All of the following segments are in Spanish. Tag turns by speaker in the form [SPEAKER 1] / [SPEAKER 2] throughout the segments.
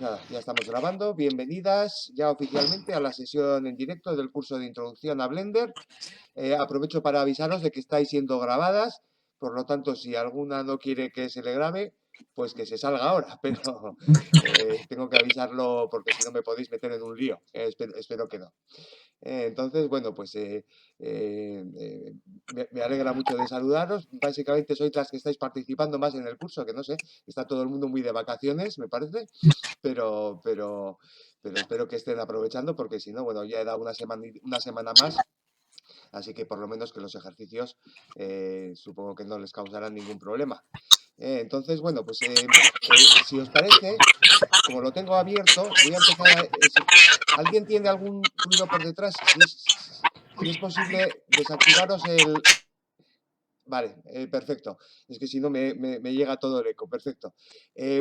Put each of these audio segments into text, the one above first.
[SPEAKER 1] Pues nada, ya estamos grabando. Bienvenidas ya oficialmente a la sesión en directo del curso de introducción a Blender. Aprovecho para avisaros de que estáis siendo grabadas, por lo tanto, si alguna no quiere que se le grabe, pues que se salga ahora, pero tengo que avisarlo porque si no me podéis meter en un lío. Espero que no. Entonces, bueno, pues me alegra mucho de saludaros. Básicamente sois las que estáis participando más en el curso, que no sé, está todo el mundo muy de vacaciones, me parece, pero, pero, pero espero que estén aprovechando porque si no, bueno, ya he dado una semana más, así que por lo menos que los ejercicios supongo que no les causarán ningún problema. Entonces, bueno, pues si os parece, como lo tengo abierto, voy a empezar ¿alguien tiene algún ruido por detrás? Si es posible, desactivaros el... Vale, perfecto. Es que si no me llega todo el eco. Perfecto.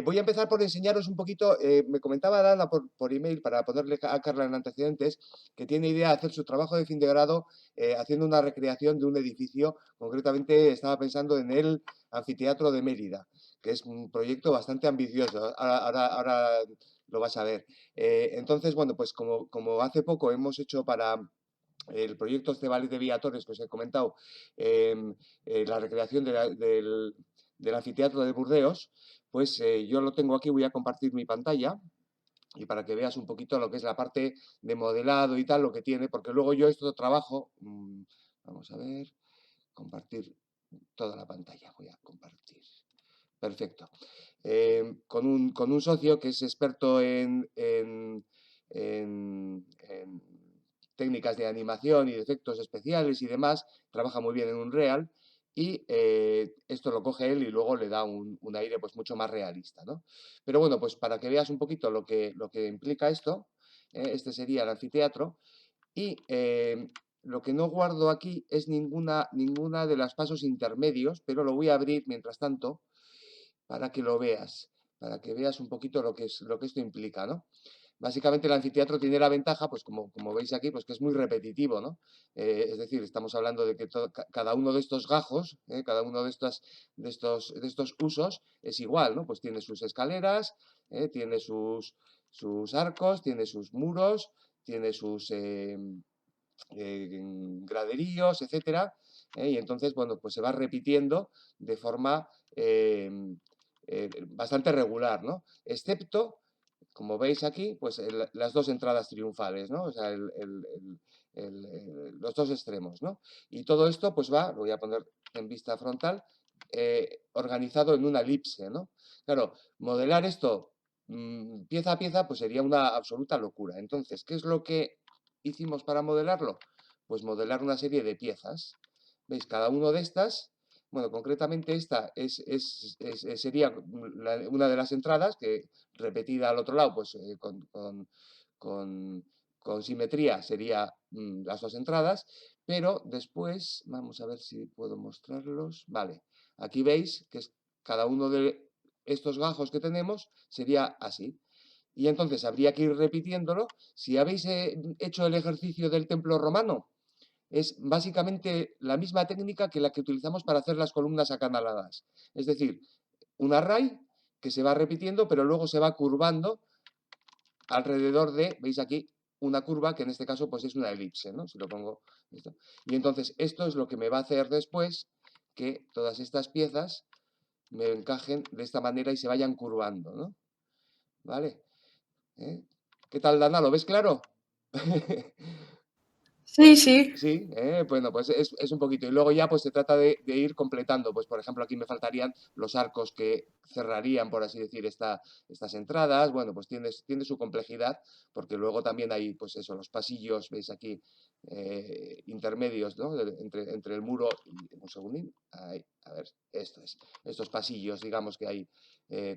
[SPEAKER 1] Voy a empezar por enseñaros un poquito. Me comentaba Dana por email para ponerle a Carla en antecedentes que tiene idea de hacer su trabajo de fin de grado haciendo una recreación de un edificio. Concretamente estaba pensando en el Anfiteatro de Mérida, que es un proyecto bastante ambicioso. Ahora lo vas a ver. Entonces, bueno, pues como hace poco hemos hecho para el proyecto Cebales de Viatores que os he comentado, la recreación del anfiteatro de Burdeos, pues yo lo tengo aquí, voy a compartir mi pantalla y para que veas un poquito lo que es la parte de modelado y tal, lo que tiene, porque luego yo esto trabajo, vamos a ver, compartir toda la pantalla, voy a compartir. Perfecto. Con un socio que es experto en técnicas de animación y de efectos especiales y demás, trabaja muy bien en Unreal y esto lo coge él y luego le da un aire pues mucho más realista, ¿no? Pero bueno, pues para que veas un poquito lo que implica esto, este sería el anfiteatro y lo que no guardo aquí es ninguna de los pasos intermedios, pero lo voy a abrir mientras tanto para que lo veas, para que veas un poquito lo que esto implica, ¿no? Básicamente el anfiteatro tiene la ventaja, pues como veis aquí, pues que es muy repetitivo, ¿no? Es decir, estamos hablando de que cada uno de estos gajos, cada uno de estos usos es igual, ¿no? Pues tiene sus escaleras, tiene sus arcos, tiene sus muros, tiene sus graderíos, etcétera, y entonces, bueno, pues se va repitiendo de forma bastante regular, ¿no? Excepto, como veis aquí, pues las dos entradas triunfales, ¿no? O sea, los dos extremos, ¿no? Y todo esto, pues va, lo voy a poner en vista frontal, organizado en una elipse, ¿no? Claro, modelar esto pieza a pieza, pues sería una absoluta locura. Entonces, ¿qué es lo que hicimos para modelarlo? Pues modelar una serie de piezas. ¿Veis? Cada una de estas, bueno, concretamente esta sería una de las entradas, que repetida al otro lado, pues con, con simetría sería las dos entradas, pero después, vamos a ver si puedo mostrarlos. Vale, aquí veis que cada uno de estos gajos que tenemos sería así. Y entonces habría que ir repitiéndolo. Si habéis hecho el ejercicio del templo romano, es básicamente la misma técnica que la que utilizamos para hacer las columnas acanaladas. Es decir, un array que se va repitiendo, pero luego se va curvando alrededor de, veis aquí, una curva que en este caso pues es una elipse, ¿no? Si lo pongo esto. Y entonces esto es lo que me va a hacer después que todas estas piezas me encajen de esta manera y se vayan curvando, ¿no? ¿Vale? ¿Eh? ¿Qué tal, Dana? ¿Lo ves claro?
[SPEAKER 2] Sí, sí.
[SPEAKER 1] Sí, bueno, pues es un poquito. Y luego ya pues se trata de ir completando. Pues por ejemplo aquí me faltarían los arcos que cerrarían, por así decir, estas entradas. Bueno, pues tiene su complejidad, porque luego también hay, pues eso, los pasillos, veis aquí, intermedios, ¿no? Entre el muro y, un segundín, ahí, a ver, estos pasillos, digamos que hay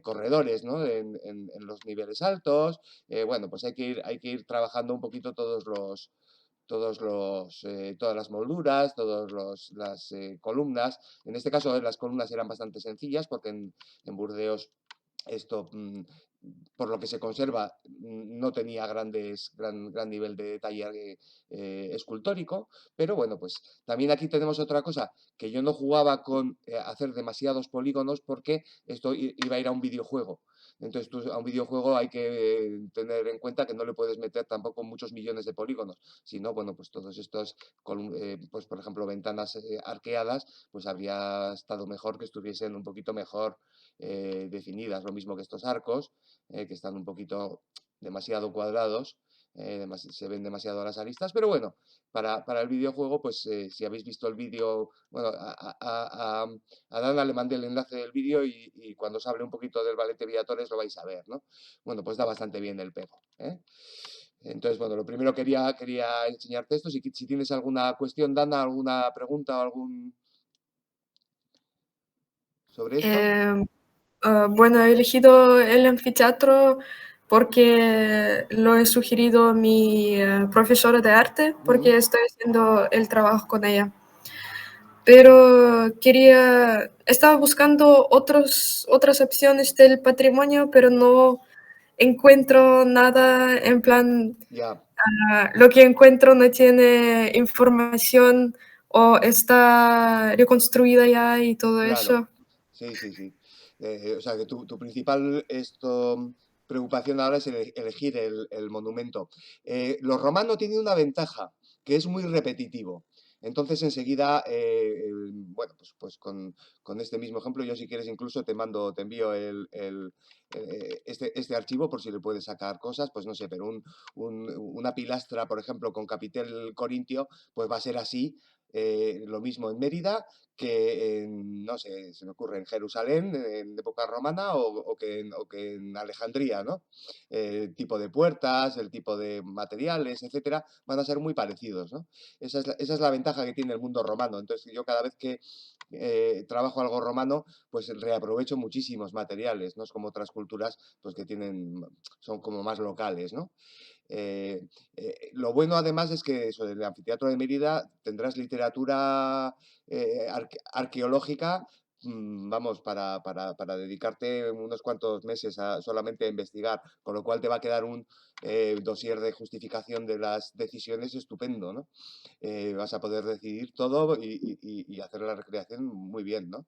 [SPEAKER 1] corredores, ¿no? En los niveles altos. Bueno, pues hay que ir trabajando un poquito todas las molduras, todas las columnas. En este caso, las columnas eran bastante sencillas porque en Burdeos esto, por lo que se conserva, no tenía gran nivel de detalle escultórico, pero bueno, pues también aquí tenemos otra cosa, que yo no jugaba con hacer demasiados polígonos porque esto iba a ir a un videojuego. Entonces, tú a un videojuego hay que tener en cuenta que no le puedes meter tampoco muchos millones de polígonos, sino, bueno, pues todos estos, pues por ejemplo, ventanas arqueadas, pues habría estado mejor que estuviesen un poquito mejor definidas, lo mismo que estos arcos, que están un poquito demasiado cuadrados, se ven demasiado las aristas, pero bueno, para el videojuego, pues si habéis visto el vídeo, bueno, a Dana le mandé el enlace del vídeo y cuando os hable un poquito del Valete Viatores lo vais a ver, ¿no? Bueno, pues da bastante bien el pego, ¿eh? Entonces, bueno, lo primero quería enseñarte esto. Si tienes alguna cuestión, Dana, alguna pregunta o algún sobre esto.
[SPEAKER 2] Eh, bueno, he elegido el anfiteatro porque lo he sugerido mi profesora de arte,
[SPEAKER 1] Ujú.
[SPEAKER 2] porque estoy haciendo el trabajo con ella. Pero estaba buscando otras opciones del patrimonio, pero no encuentro nada en plan,
[SPEAKER 1] Ya,
[SPEAKER 2] lo que encuentro no tiene información o está reconstruida ya y todo
[SPEAKER 1] claro.
[SPEAKER 2] eso.
[SPEAKER 1] Sí, sí, sí. O sea, que tu principal preocupación ahora es elegir el monumento. Lo romano tiene una ventaja, que es muy repetitivo. Entonces, enseguida, bueno, pues con este mismo ejemplo, yo si quieres incluso te envío este archivo por si le puedes sacar cosas, pues no sé, pero una pilastra, por ejemplo, con capitel corintio, pues va a ser así. Lo mismo en Mérida que no sé, se me ocurre en Jerusalén en época romana o que en Alejandría, ¿no? El tipo de puertas, el tipo de materiales, etcétera, van a ser muy parecidos, ¿no? Esa es la ventaja que tiene el mundo romano. Entonces, yo cada vez que trabajo algo romano, pues reaprovecho muchísimos materiales, no es como otras culturas, pues que son como más locales, ¿no? Eh, lo bueno además es que sobre el anfiteatro de Mérida tendrás literatura arqueológica, vamos, para dedicarte unos cuantos meses solamente a investigar, con lo cual te va a quedar un dossier de justificación de las decisiones estupendo, ¿no? Vas a poder decidir todo y hacer la recreación muy bien, ¿no?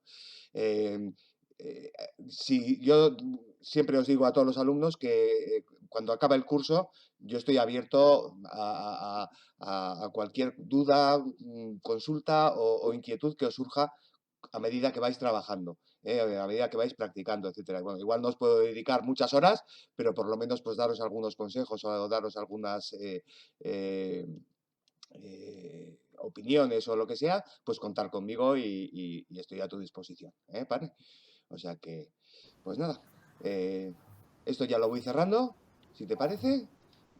[SPEAKER 1] Eh, si yo siempre os digo a todos los alumnos que cuando acaba el curso yo estoy abierto a cualquier duda, consulta o inquietud que os surja a medida que vais trabajando, a medida que vais practicando, etcétera. Bueno, igual no os puedo dedicar muchas horas, pero por lo menos pues daros algunos consejos o daros algunas opiniones o lo que sea, pues contar conmigo y estoy a tu disposición, ¿Vale? O sea que, pues nada, eh, esto ya lo voy cerrando, si te parece,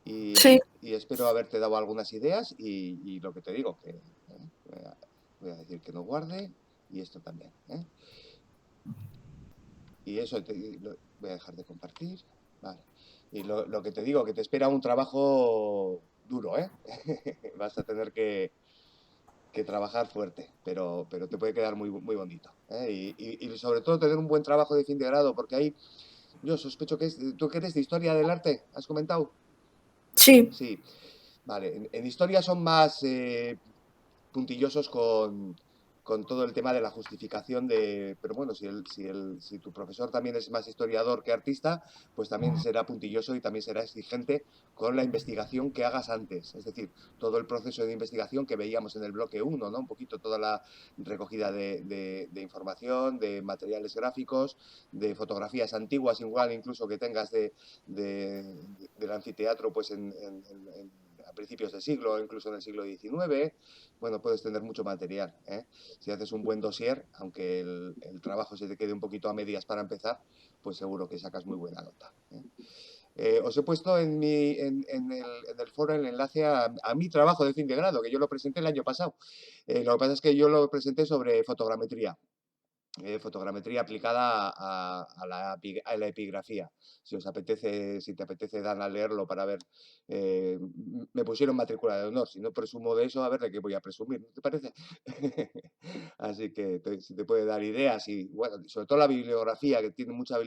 [SPEAKER 2] Sí,
[SPEAKER 1] y espero haberte dado algunas ideas y lo que te digo, que voy a decir que no guarde y esto también. Y eso voy a dejar de compartir. Vale. Y lo que te digo, que te espera un trabajo duro, ¿eh? Vas a tener que trabajar fuerte, pero te puede quedar muy bonito, ¿eh? Y sobre todo tener un buen trabajo de fin de grado, porque ahí yo sospecho que ¿tú que eres de historia del arte? ¿Has comentado?
[SPEAKER 2] sí.
[SPEAKER 1] Sí, vale. En historia son más puntillosos con todo el tema de la justificación pero bueno, si tu profesor también es más historiador que artista, pues también será puntilloso y también será exigente con la investigación que hagas antes. Es decir, todo el proceso de investigación que veíamos en el bloque uno, ¿no? Un poquito toda la recogida de información, de materiales gráficos, de fotografías antiguas, igual incluso que tengas del anfiteatro, pues a principios de siglo, incluso en el siglo XIX, bueno, puedes tener mucho material, ¿eh? Si haces un buen dossier, aunque el trabajo se te quede un poquito a medias para empezar, pues seguro que sacas muy buena nota, ¿eh? Os he puesto en el foro el enlace a mi trabajo de fin de grado, que yo lo presenté el año pasado. Lo que pasa es que yo lo presenté sobre fotogrametría. fotogrametría aplicada a la epigrafía. Si os apetece, si te apetece, Dan, a leerlo para ver. Me pusieron matrícula de honor. Si no presumo de eso, a ver de qué voy a presumir, ¿no te parece? Así que si te puede dar ideas y, bueno, sobre todo la bibliografía, que tiene mucha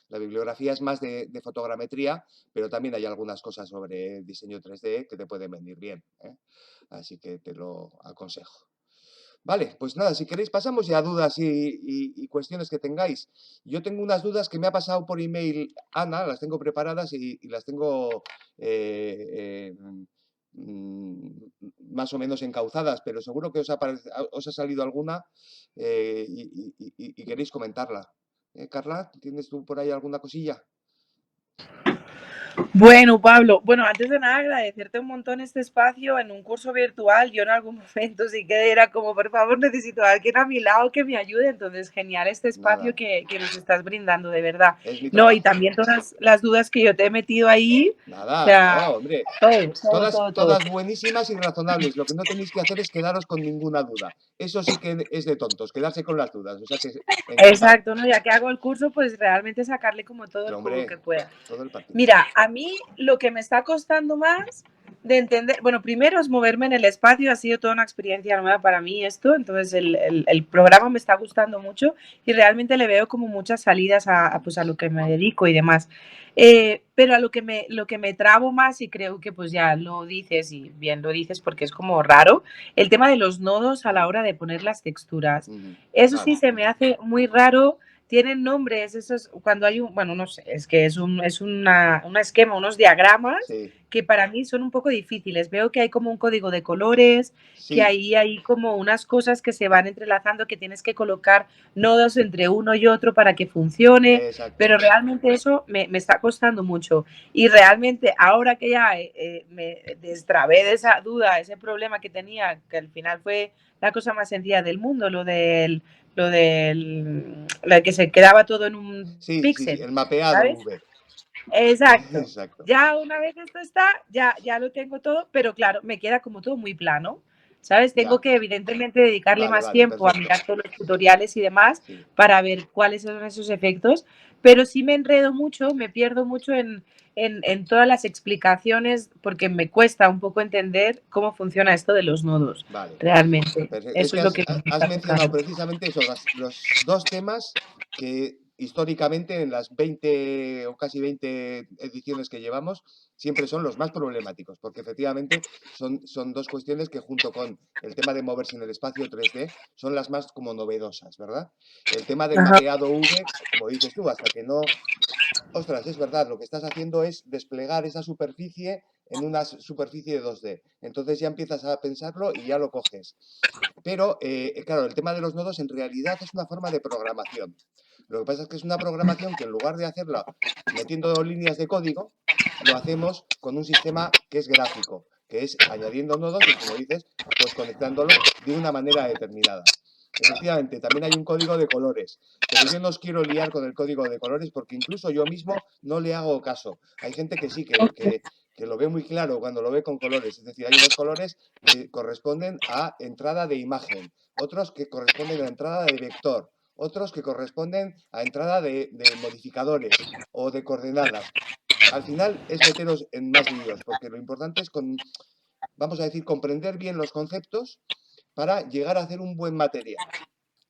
[SPEAKER 1] la bibliografía es más de fotogrametría, pero también hay algunas cosas sobre diseño 3D que te pueden venir bien, ¿eh? Así que te lo aconsejo. Vale, pues nada, si queréis pasamos ya a dudas y cuestiones que tengáis. Yo tengo unas dudas que me ha pasado por email Ana, las tengo preparadas y las tengo más o menos encauzadas, pero seguro que os ha salido alguna y queréis comentarla. Carla, ¿tienes tú por ahí alguna cosilla?
[SPEAKER 3] Bueno, Pablo, bueno, antes de nada agradecerte un montón este espacio en un curso virtual. Yo en algún momento sí que era como, por favor, necesito a alguien a mi lado que me ayude. Entonces, genial este espacio
[SPEAKER 1] Nada,
[SPEAKER 3] que nos estás brindando, de verdad.
[SPEAKER 1] es mi
[SPEAKER 3] No, y
[SPEAKER 1] trabajo.
[SPEAKER 3] también todas las dudas que yo te he metido ahí, o
[SPEAKER 1] Nada, no,
[SPEAKER 3] sea,
[SPEAKER 1] hombre.
[SPEAKER 3] todo, todo,
[SPEAKER 1] Todas,
[SPEAKER 3] todo, todo.
[SPEAKER 1] todas buenísimas y razonables. Lo que no tenéis que hacer es quedaros con ninguna duda. Eso sí que es de tontos, quedarse con las dudas. O sea que encantado.
[SPEAKER 3] Exacto, ¿no? Ya que hago el curso, pues realmente sacarle como todo el
[SPEAKER 1] Pero
[SPEAKER 3] jugo que
[SPEAKER 1] hombre,
[SPEAKER 3] pueda.
[SPEAKER 1] todo el partido.
[SPEAKER 3] Mira, a mí lo que me está costando más de entender, bueno, primero es moverme en el espacio, ha sido toda una experiencia nueva para mí esto, entonces el programa me está gustando mucho y realmente le veo como muchas salidas pues a lo que me dedico y demás. Pero a lo que me trabo más, y creo que pues ya lo dices y bien lo dices porque es como raro, el tema de los nodos a la hora de poner las texturas. Eso sí
[SPEAKER 1] Vale,
[SPEAKER 3] se me hace muy raro, tienen nombres, eso es cuando hay un, bueno, no sé, es que es un esquema, unos diagramas
[SPEAKER 1] sí,
[SPEAKER 3] que para mí son un poco difíciles. Veo que hay como un código de colores, que
[SPEAKER 1] sí,
[SPEAKER 3] ahí hay como unas cosas que se van entrelazando, que tienes que colocar nodos entre uno y otro para que funcione,
[SPEAKER 1] exacto.
[SPEAKER 3] pero realmente eso me está costando mucho. Y realmente ahora que ya me destrabé de esa duda, ese problema que tenía, que al final fue la cosa más sencilla del mundo, la que se quedaba todo en un
[SPEAKER 1] Sí, sí, sí,
[SPEAKER 3] píxel,
[SPEAKER 1] el mapeado
[SPEAKER 3] ¿sabes?
[SPEAKER 1] V.
[SPEAKER 3] Exacto.
[SPEAKER 1] Exacto.
[SPEAKER 3] Ya una vez esto está, ya lo tengo todo, pero claro, me queda como todo muy plano, ¿sabes? Tengo
[SPEAKER 1] Ya.
[SPEAKER 3] que evidentemente dedicarle
[SPEAKER 1] Vale,
[SPEAKER 3] más
[SPEAKER 1] vale,
[SPEAKER 3] tiempo a
[SPEAKER 1] perfecto.
[SPEAKER 3] mirar todos los tutoriales y demás
[SPEAKER 1] Sí.
[SPEAKER 3] para ver cuáles son esos efectos, pero sí me enredo mucho, me pierdo mucho en todas las explicaciones porque me cuesta un poco entender cómo funciona esto de los nodos,
[SPEAKER 1] Vale.
[SPEAKER 3] realmente.
[SPEAKER 1] Perfecto. Es
[SPEAKER 3] Eso
[SPEAKER 1] que
[SPEAKER 3] es lo que me
[SPEAKER 1] has
[SPEAKER 3] está
[SPEAKER 1] mencionado
[SPEAKER 3] costando.
[SPEAKER 1] precisamente eso, los dos temas que históricamente en las 20 o casi 20 ediciones que llevamos siempre son los más problemáticos, porque efectivamente son dos cuestiones que junto con el tema de moverse en el espacio 3D son las más como novedosas, ¿verdad? El tema del
[SPEAKER 3] Ajá.
[SPEAKER 1] mapeado V, como dices tú, hasta que no. Ostras, es verdad, lo que estás haciendo es desplegar esa superficie en una superficie de 2D. Entonces ya empiezas a pensarlo y ya lo coges. Pero, claro, el tema de los nodos en realidad es una forma de programación. Lo que pasa es que es una programación que en lugar de hacerla metiendo líneas de código, lo hacemos con un sistema que es gráfico, que es añadiendo nodos y, como dices, pues conectándolos de una manera determinada. Efectivamente, también hay un código de colores, pero yo no os quiero liar con el código de colores porque incluso yo mismo no le hago caso. Hay gente que sí, que lo ve muy claro cuando lo ve con colores. Es decir, hay unos colores que corresponden a entrada de imagen, otros que corresponden a entrada de vector, otros que corresponden a entrada de modificadores o de coordenadas. Al final es meteros en más líos, porque lo importante es, vamos a decir, comprender bien los conceptos para llegar a hacer un buen material.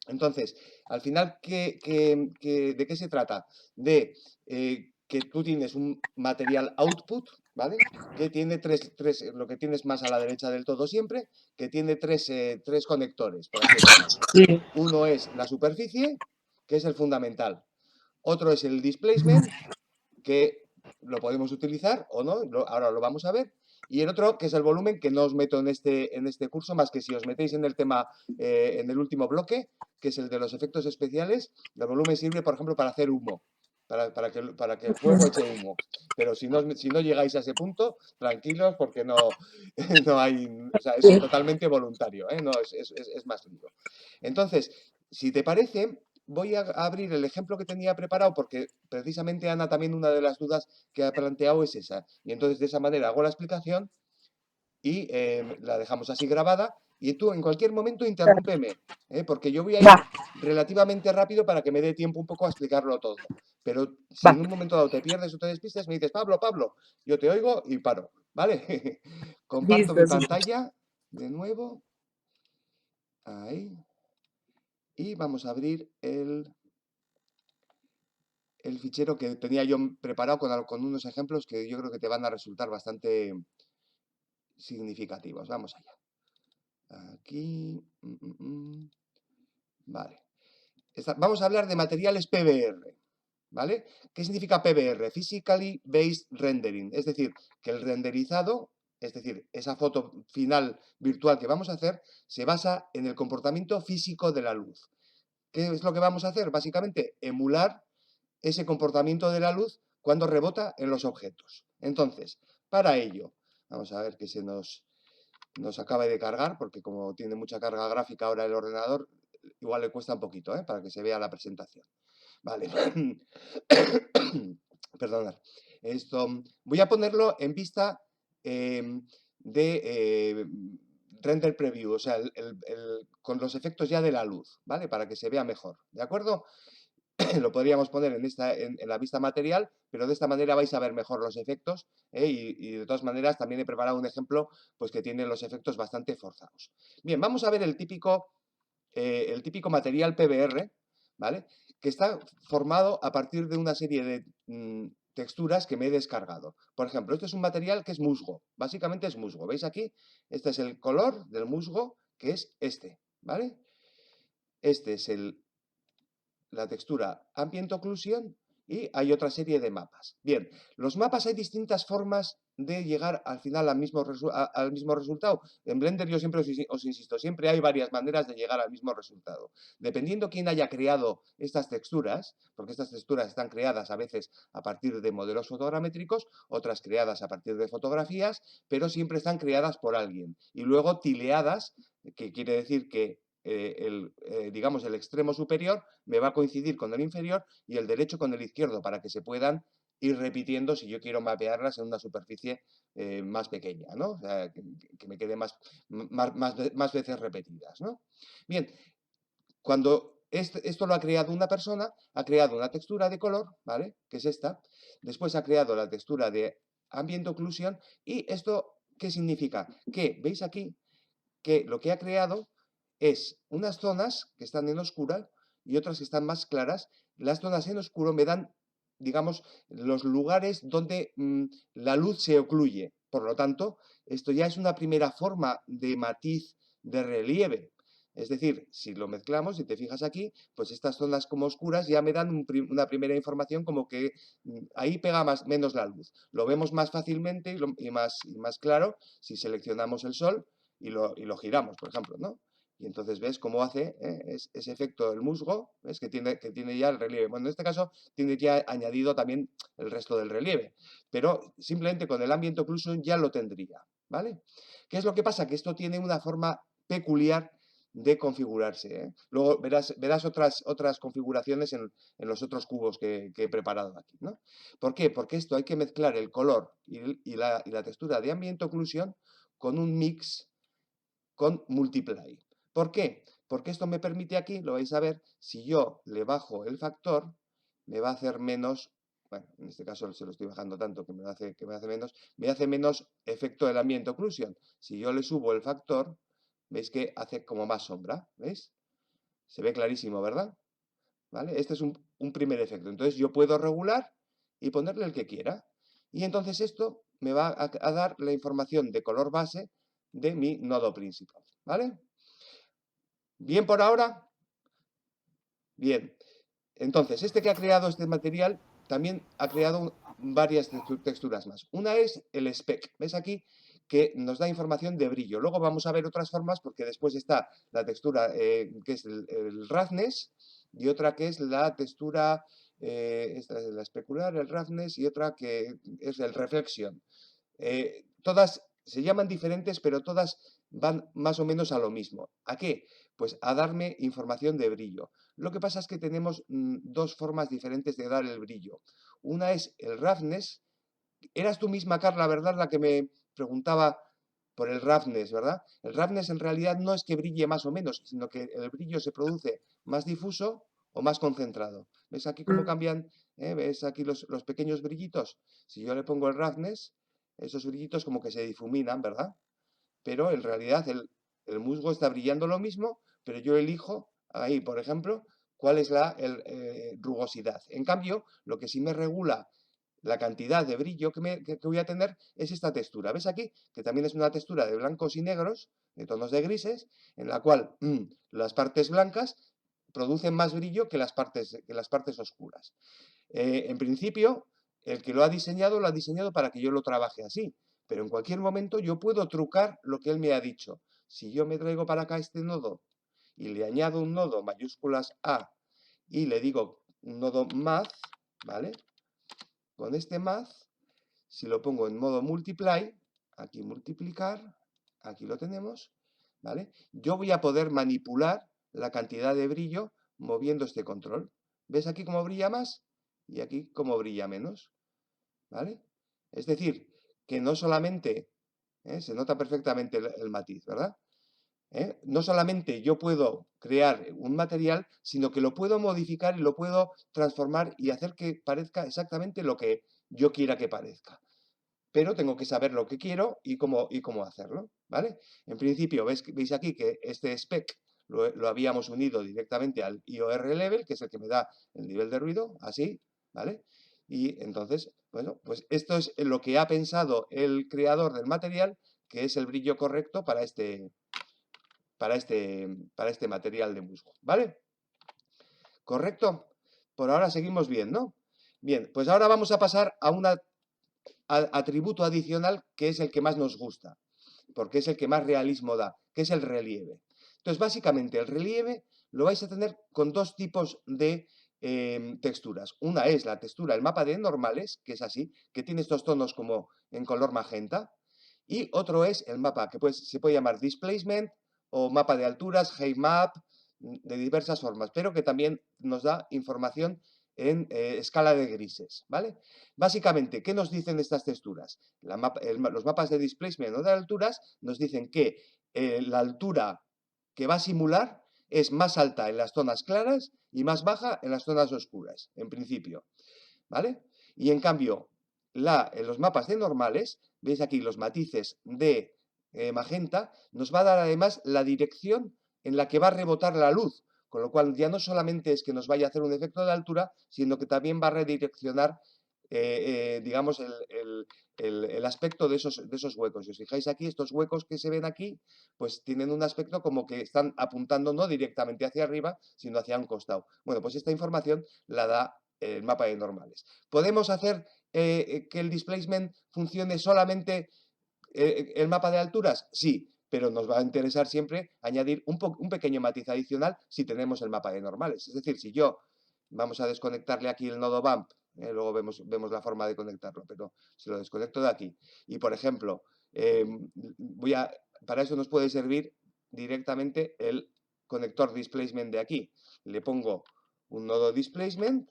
[SPEAKER 1] Entonces, al final, ¿de qué se trata? De que tú tienes un material output, ¿vale? Que tiene lo que tienes más a la derecha del todo siempre, que tiene tres conectores, por así decirlo.
[SPEAKER 3] Sí.
[SPEAKER 1] Uno es la superficie, que es el fundamental. Otro es el displacement, que lo podemos utilizar o no, ahora lo vamos a ver. Y el otro, que es el volumen, que no os meto en este curso, más que si os metéis en el tema, en el último bloque, que es el de los efectos especiales, el volumen sirve, por ejemplo, para hacer humo, para que el fuego eche humo. Pero si no llegáis a ese punto, tranquilos, porque no, no hay, o sea, es
[SPEAKER 3] Sí.
[SPEAKER 1] totalmente voluntario, ¿eh? No, es más lío. Entonces, si te parece, voy a abrir el ejemplo que tenía preparado porque precisamente Ana también una de las dudas que ha planteado es esa. Y entonces de esa manera hago la explicación y la dejamos así grabada y tú en cualquier momento
[SPEAKER 3] Claro.
[SPEAKER 1] interrúmpeme, porque yo voy a ir
[SPEAKER 3] Va,
[SPEAKER 1] relativamente rápido para que me dé tiempo un poco a explicarlo todo. Pero si en
[SPEAKER 3] va.
[SPEAKER 1] un momento dado te pierdes o te despistas, me dices, Pablo, Pablo, yo te oigo y paro, ¿vale? Comparto mi
[SPEAKER 3] Listo, sí.
[SPEAKER 1] pantalla de nuevo. Ahí. Y vamos a abrir el fichero que tenía yo preparado con unos ejemplos que yo creo que te van a resultar bastante significativos. Vamos allá. Aquí. Vale. Vamos a hablar de materiales PBR. ¿Vale? ¿Qué significa PBR? Physically Based Rendering. Es decir, que el renderizado, es decir, esa foto final virtual que vamos a hacer, se basa en el comportamiento físico de la luz. ¿Qué es lo que vamos a hacer? Básicamente, emular ese comportamiento de la luz cuando rebota en los objetos. Entonces, para ello, vamos a ver que se nos acaba de cargar, porque como tiene mucha carga gráfica ahora el ordenador, igual le cuesta un poquito, para que se vea la presentación. Vale. Perdonad. Esto, voy a ponerlo en vista de render preview, o sea, con los efectos ya de la luz, ¿vale? Para que se vea mejor, ¿de acuerdo? Lo podríamos poner en la vista material, pero de esta manera vais a ver mejor los efectos, y de todas maneras también he preparado un ejemplo pues, que tiene los efectos bastante forzados. Bien, vamos a ver el típico material PBR, ¿vale? Que está formado a partir de una serie de texturas que me he descargado. Por ejemplo, este es un material que es musgo, básicamente es musgo. ¿Veis aquí? Este es el color del musgo, que es este, ¿vale? Este es la textura Ambient Occlusion y hay otra serie de mapas. Bien, los mapas hay distintas formas de llegar al final al mismo resultado. En Blender yo siempre os insisto, siempre hay varias maneras de llegar al mismo resultado. Dependiendo quién haya creado estas texturas, porque estas texturas están creadas a veces a partir de modelos fotogramétricos, otras creadas a partir de fotografías, pero siempre están creadas por alguien. Y luego tileadas, que quiere decir que digamos, el extremo superior me va a coincidir con el inferior y el derecho con el izquierdo para que se puedan ir repitiendo si yo quiero mapearlas en una superficie más pequeña, ¿no? O sea, que me quede más veces repetidas, ¿no? Bien, cuando esto lo ha creado una persona, ha creado una textura de color, ¿vale? Que es esta. Después ha creado la textura de Ambient Occlusion y esto, ¿qué significa? Que, ¿veis aquí? Que lo que ha creado es unas zonas que están en oscura y otras que están más claras. Las zonas en oscuro me dan, digamos, los lugares donde la luz se ocluye. Por lo tanto, esto ya es una primera forma de matiz de relieve. Es decir, si lo mezclamos, si te fijas aquí, pues estas zonas como oscuras ya me dan una primera información como que ahí pega menos la luz. Lo vemos más fácilmente y más claro si seleccionamos el sol y lo giramos, por ejemplo, ¿no? Y entonces ves cómo hace ese efecto del musgo, ¿ves? Que tiene ya el relieve. Bueno, en este caso tiene ya añadido también el resto del relieve, pero simplemente con el Ambient Occlusion ya lo tendría, ¿vale? ¿Qué es lo que pasa? Que esto tiene una forma peculiar de configurarse, ¿eh? Luego verás otras configuraciones en los otros cubos que he preparado aquí, ¿no? ¿Por qué? Porque esto hay que mezclar el color y la textura de Ambient Occlusion con un mix con Multiply. ¿Por qué? Porque esto me permite aquí, lo vais a ver, si yo le bajo el factor, me va a hacer menos, bueno, en este caso se lo estoy bajando tanto que me hace menos efecto del Ambient Occlusion. Si yo le subo el factor, veis que hace como más sombra, ¿veis? Se ve clarísimo, ¿verdad? ¿Vale? Este es un primer efecto. Entonces yo puedo regular y ponerle el que quiera. Y entonces esto me va a dar la información de color base de mi nodo principal, ¿vale? ¿Bien por ahora? Bien. Entonces, este que ha creado este material también ha creado varias texturas más. Una es el spec. ¿Ves aquí? Que nos da información de brillo. Luego vamos a ver otras formas porque después está la textura que es el roughness y otra que es la textura, esta es la especular, el roughness y otra que es el reflection. Todas se llaman diferentes, pero todas van más o menos a lo mismo. ¿A qué? Pues a darme información de brillo. Lo que pasa es que tenemos dos formas diferentes de dar el brillo. Una es el roughness. Eras tú misma, Carla, ¿verdad? La que me preguntaba por el roughness, ¿verdad? El roughness en realidad no es que brille más o menos, sino que el brillo se produce más difuso o más concentrado. ¿Ves aquí cómo cambian? ¿Ves aquí los pequeños brillitos? Si yo le pongo el roughness, esos brillitos como que se difuminan, ¿verdad? Pero en realidad el musgo está brillando lo mismo, pero yo elijo ahí, por ejemplo, cuál es la rugosidad. En cambio, lo que sí me regula la cantidad de brillo que voy a tener es esta textura. ¿Ves aquí? Que también es una textura de blancos y negros, de tonos de grises, en la cual las partes blancas producen más brillo que las partes oscuras. En principio, el que lo ha diseñado para que yo lo trabaje así. Pero en cualquier momento yo puedo trucar lo que él me ha dicho. Si yo me traigo para acá este nodo y le añado un nodo mayúsculas A y le digo un nodo math, ¿vale? Con este math, si lo pongo en modo multiply, aquí multiplicar, aquí lo tenemos, ¿vale? Yo voy a poder manipular la cantidad de brillo moviendo este control. ¿Ves aquí cómo brilla más? Y aquí cómo brilla menos, ¿vale? Es decir, que no solamente, se nota perfectamente el matiz, ¿verdad? No solamente yo puedo crear un material, sino que lo puedo modificar y lo puedo transformar y hacer que parezca exactamente lo que yo quiera que parezca. Pero tengo que saber lo que quiero y cómo hacerlo, ¿vale? En principio, veis aquí que este spec lo habíamos unido directamente al IOR level, que es el que me da el nivel de ruido, así, ¿vale? Y entonces, bueno, pues esto es lo que ha pensado el creador del material, que es el brillo correcto para este material de musgo, ¿vale? ¿Correcto? Por ahora seguimos bien, ¿no? Bien, pues ahora vamos a pasar a un atributo adicional que es el que más nos gusta, porque es el que más realismo da, que es el relieve. Entonces, básicamente, el relieve lo vais a tener con dos tipos de texturas. Una es la textura, el mapa de normales, que es así, que tiene estos tonos como en color magenta, y otro es el mapa que se puede llamar displacement o mapa de alturas, height map, de diversas formas, pero que también nos da información en escala de grises, ¿vale? Básicamente, ¿qué nos dicen estas texturas? Los mapas de displacement o de alturas nos dicen que la altura que va a simular es más alta en las zonas claras y más baja en las zonas oscuras, en principio, ¿vale? Y en cambio, en los mapas de normales, veis aquí los matices de magenta, nos va a dar además la dirección en la que va a rebotar la luz, con lo cual ya no solamente es que nos vaya a hacer un efecto de altura, sino que también va a redireccionar, digamos, el aspecto de esos huecos. Si os fijáis aquí, estos huecos que se ven aquí, pues tienen un aspecto como que están apuntando no directamente hacia arriba, sino hacia un costado. Bueno, pues esta información la da el mapa de normales. ¿Podemos hacer que el displacement funcione solamente el mapa de alturas? Sí, pero nos va a interesar siempre añadir un pequeño matiz adicional si tenemos el mapa de normales. Es decir, si yo, vamos a desconectarle aquí el nodo bump, luego vemos la forma de conectarlo, pero si lo desconecto de aquí y, por ejemplo, para eso nos puede servir directamente el conector displacement de aquí. Le pongo un nodo displacement,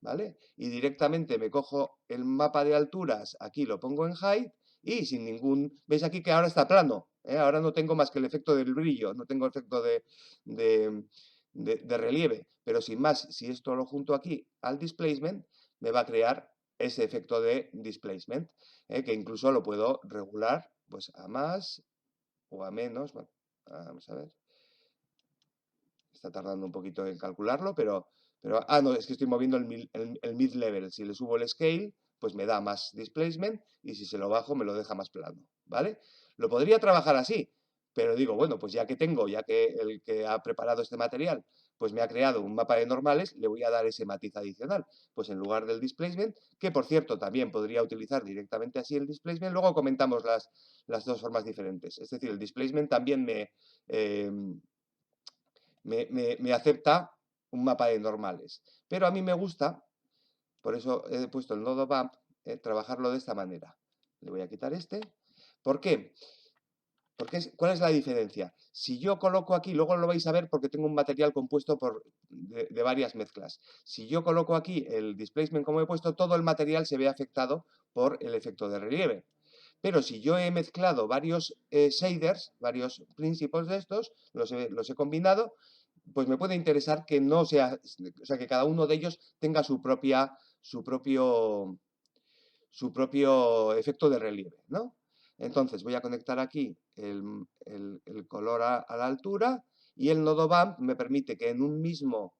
[SPEAKER 1] ¿vale? Y directamente me cojo el mapa de alturas, aquí lo pongo en height y sin ningún... ¿Veis aquí que ahora está plano? Ahora no tengo más que el efecto del brillo, no tengo efecto de relieve, pero sin más, si esto lo junto aquí al displacement, me va a crear ese efecto de displacement, que incluso lo puedo regular pues a más o a menos. Bueno, vamos a ver. Está tardando un poquito en calcularlo, pero no, es que estoy moviendo el mid-level. Si le subo el scale, pues me da más displacement y si se lo bajo me lo deja más plano, ¿vale? Lo podría trabajar así, pero digo, bueno, pues ya que el que ha preparado este material, pues me ha creado un mapa de normales, le voy a dar ese matiz adicional. Pues en lugar del displacement, que por cierto también podría utilizar directamente así el displacement, luego comentamos las dos formas diferentes. Es decir, el displacement también me acepta un mapa de normales. Pero a mí me gusta, por eso he puesto el nodo bump, trabajarlo de esta manera. Le voy a quitar este. ¿Por qué? ¿Cuál es la diferencia? Si yo coloco aquí, luego lo vais a ver porque tengo un material compuesto de varias mezclas. Si yo coloco aquí el displacement como he puesto, todo el material se ve afectado por el efecto de relieve. Pero si yo he mezclado varios shaders, varios principles de estos, los he combinado, pues me puede interesar que no sea, o sea, que cada uno de ellos tenga su propio efecto de relieve, ¿no? Entonces voy a conectar aquí el color a la altura y el nodo bump me permite que en un mismo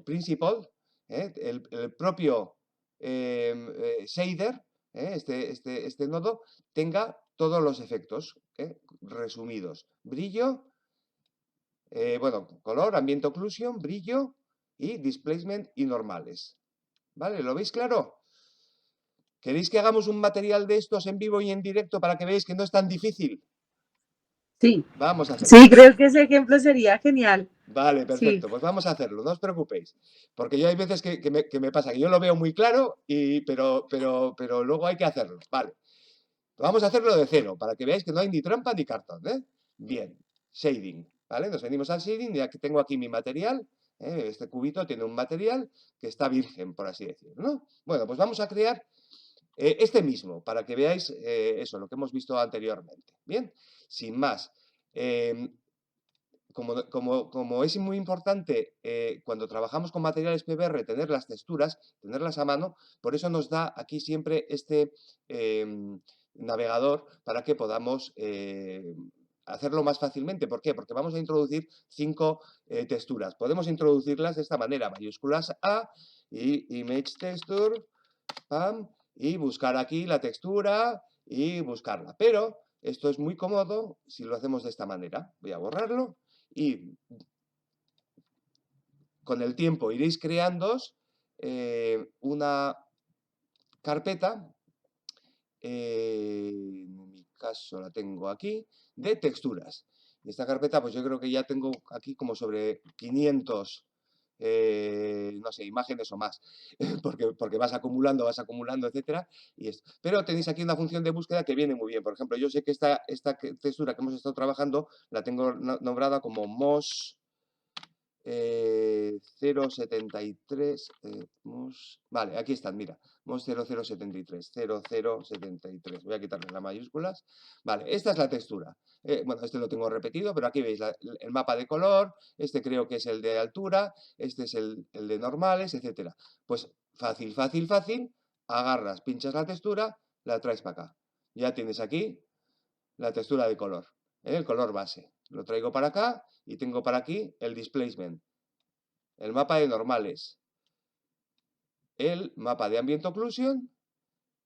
[SPEAKER 1] principal, el propio shader, este nodo, tenga todos los efectos resumidos. Brillo, bueno, color, ambient occlusion, brillo y displacement y normales. ¿Vale? ¿Lo veis claro? ¿Queréis que hagamos un material de estos en vivo y en directo para que veáis que no es tan difícil?
[SPEAKER 3] Sí,
[SPEAKER 1] Vamos a hacerlo.
[SPEAKER 3] sí, creo que ese ejemplo sería genial.
[SPEAKER 1] Vale, perfecto.
[SPEAKER 3] Sí.
[SPEAKER 1] Pues vamos a hacerlo, no os preocupéis. Porque yo hay veces que me pasa que yo lo veo muy claro, pero luego hay que hacerlo. Vale. Vamos a hacerlo de cero, para que veáis que no hay ni trampa ni cartón, ¿eh? Bien, shading, ¿vale? Nos venimos al shading, ya que tengo aquí mi material, este cubito tiene un material que está virgen, por así decirlo, ¿no? Bueno, pues vamos a crear este mismo, para que veáis eso, lo que hemos visto anteriormente. Bien, sin más. Como es muy importante cuando trabajamos con materiales PBR tener las texturas, tenerlas a mano, por eso nos da aquí siempre este navegador para que podamos hacerlo más fácilmente. ¿Por qué? Porque vamos a introducir 5 texturas. Podemos introducirlas de esta manera, mayúsculas A y Image Texture, pam, y buscar aquí la textura y buscarla. Pero esto es muy cómodo si lo hacemos de esta manera. Voy a borrarlo y con el tiempo iréis creando una carpeta, en mi caso la tengo aquí, de texturas. Y esta carpeta, pues yo creo que ya tengo aquí como sobre 500 no sé, imágenes o más, porque vas acumulando, etcétera. Pero tenéis aquí una función de búsqueda que viene muy bien. Por ejemplo, yo sé que esta textura que hemos estado trabajando la tengo nombrada como MOS 073. Vale, aquí están, mira. MOS 0073. 0073. Voy a quitarle las mayúsculas. Vale, esta es la textura. Bueno, este lo tengo repetido, pero aquí veis el mapa de color. Este creo que es el de altura. Este es el de normales, etcétera. Pues fácil, fácil, fácil. Agarras, pinchas la textura, la traes para acá. Ya tienes aquí la textura de color, el color base. Lo traigo para acá y tengo para aquí el displacement, el mapa de normales, el mapa de ambient occlusion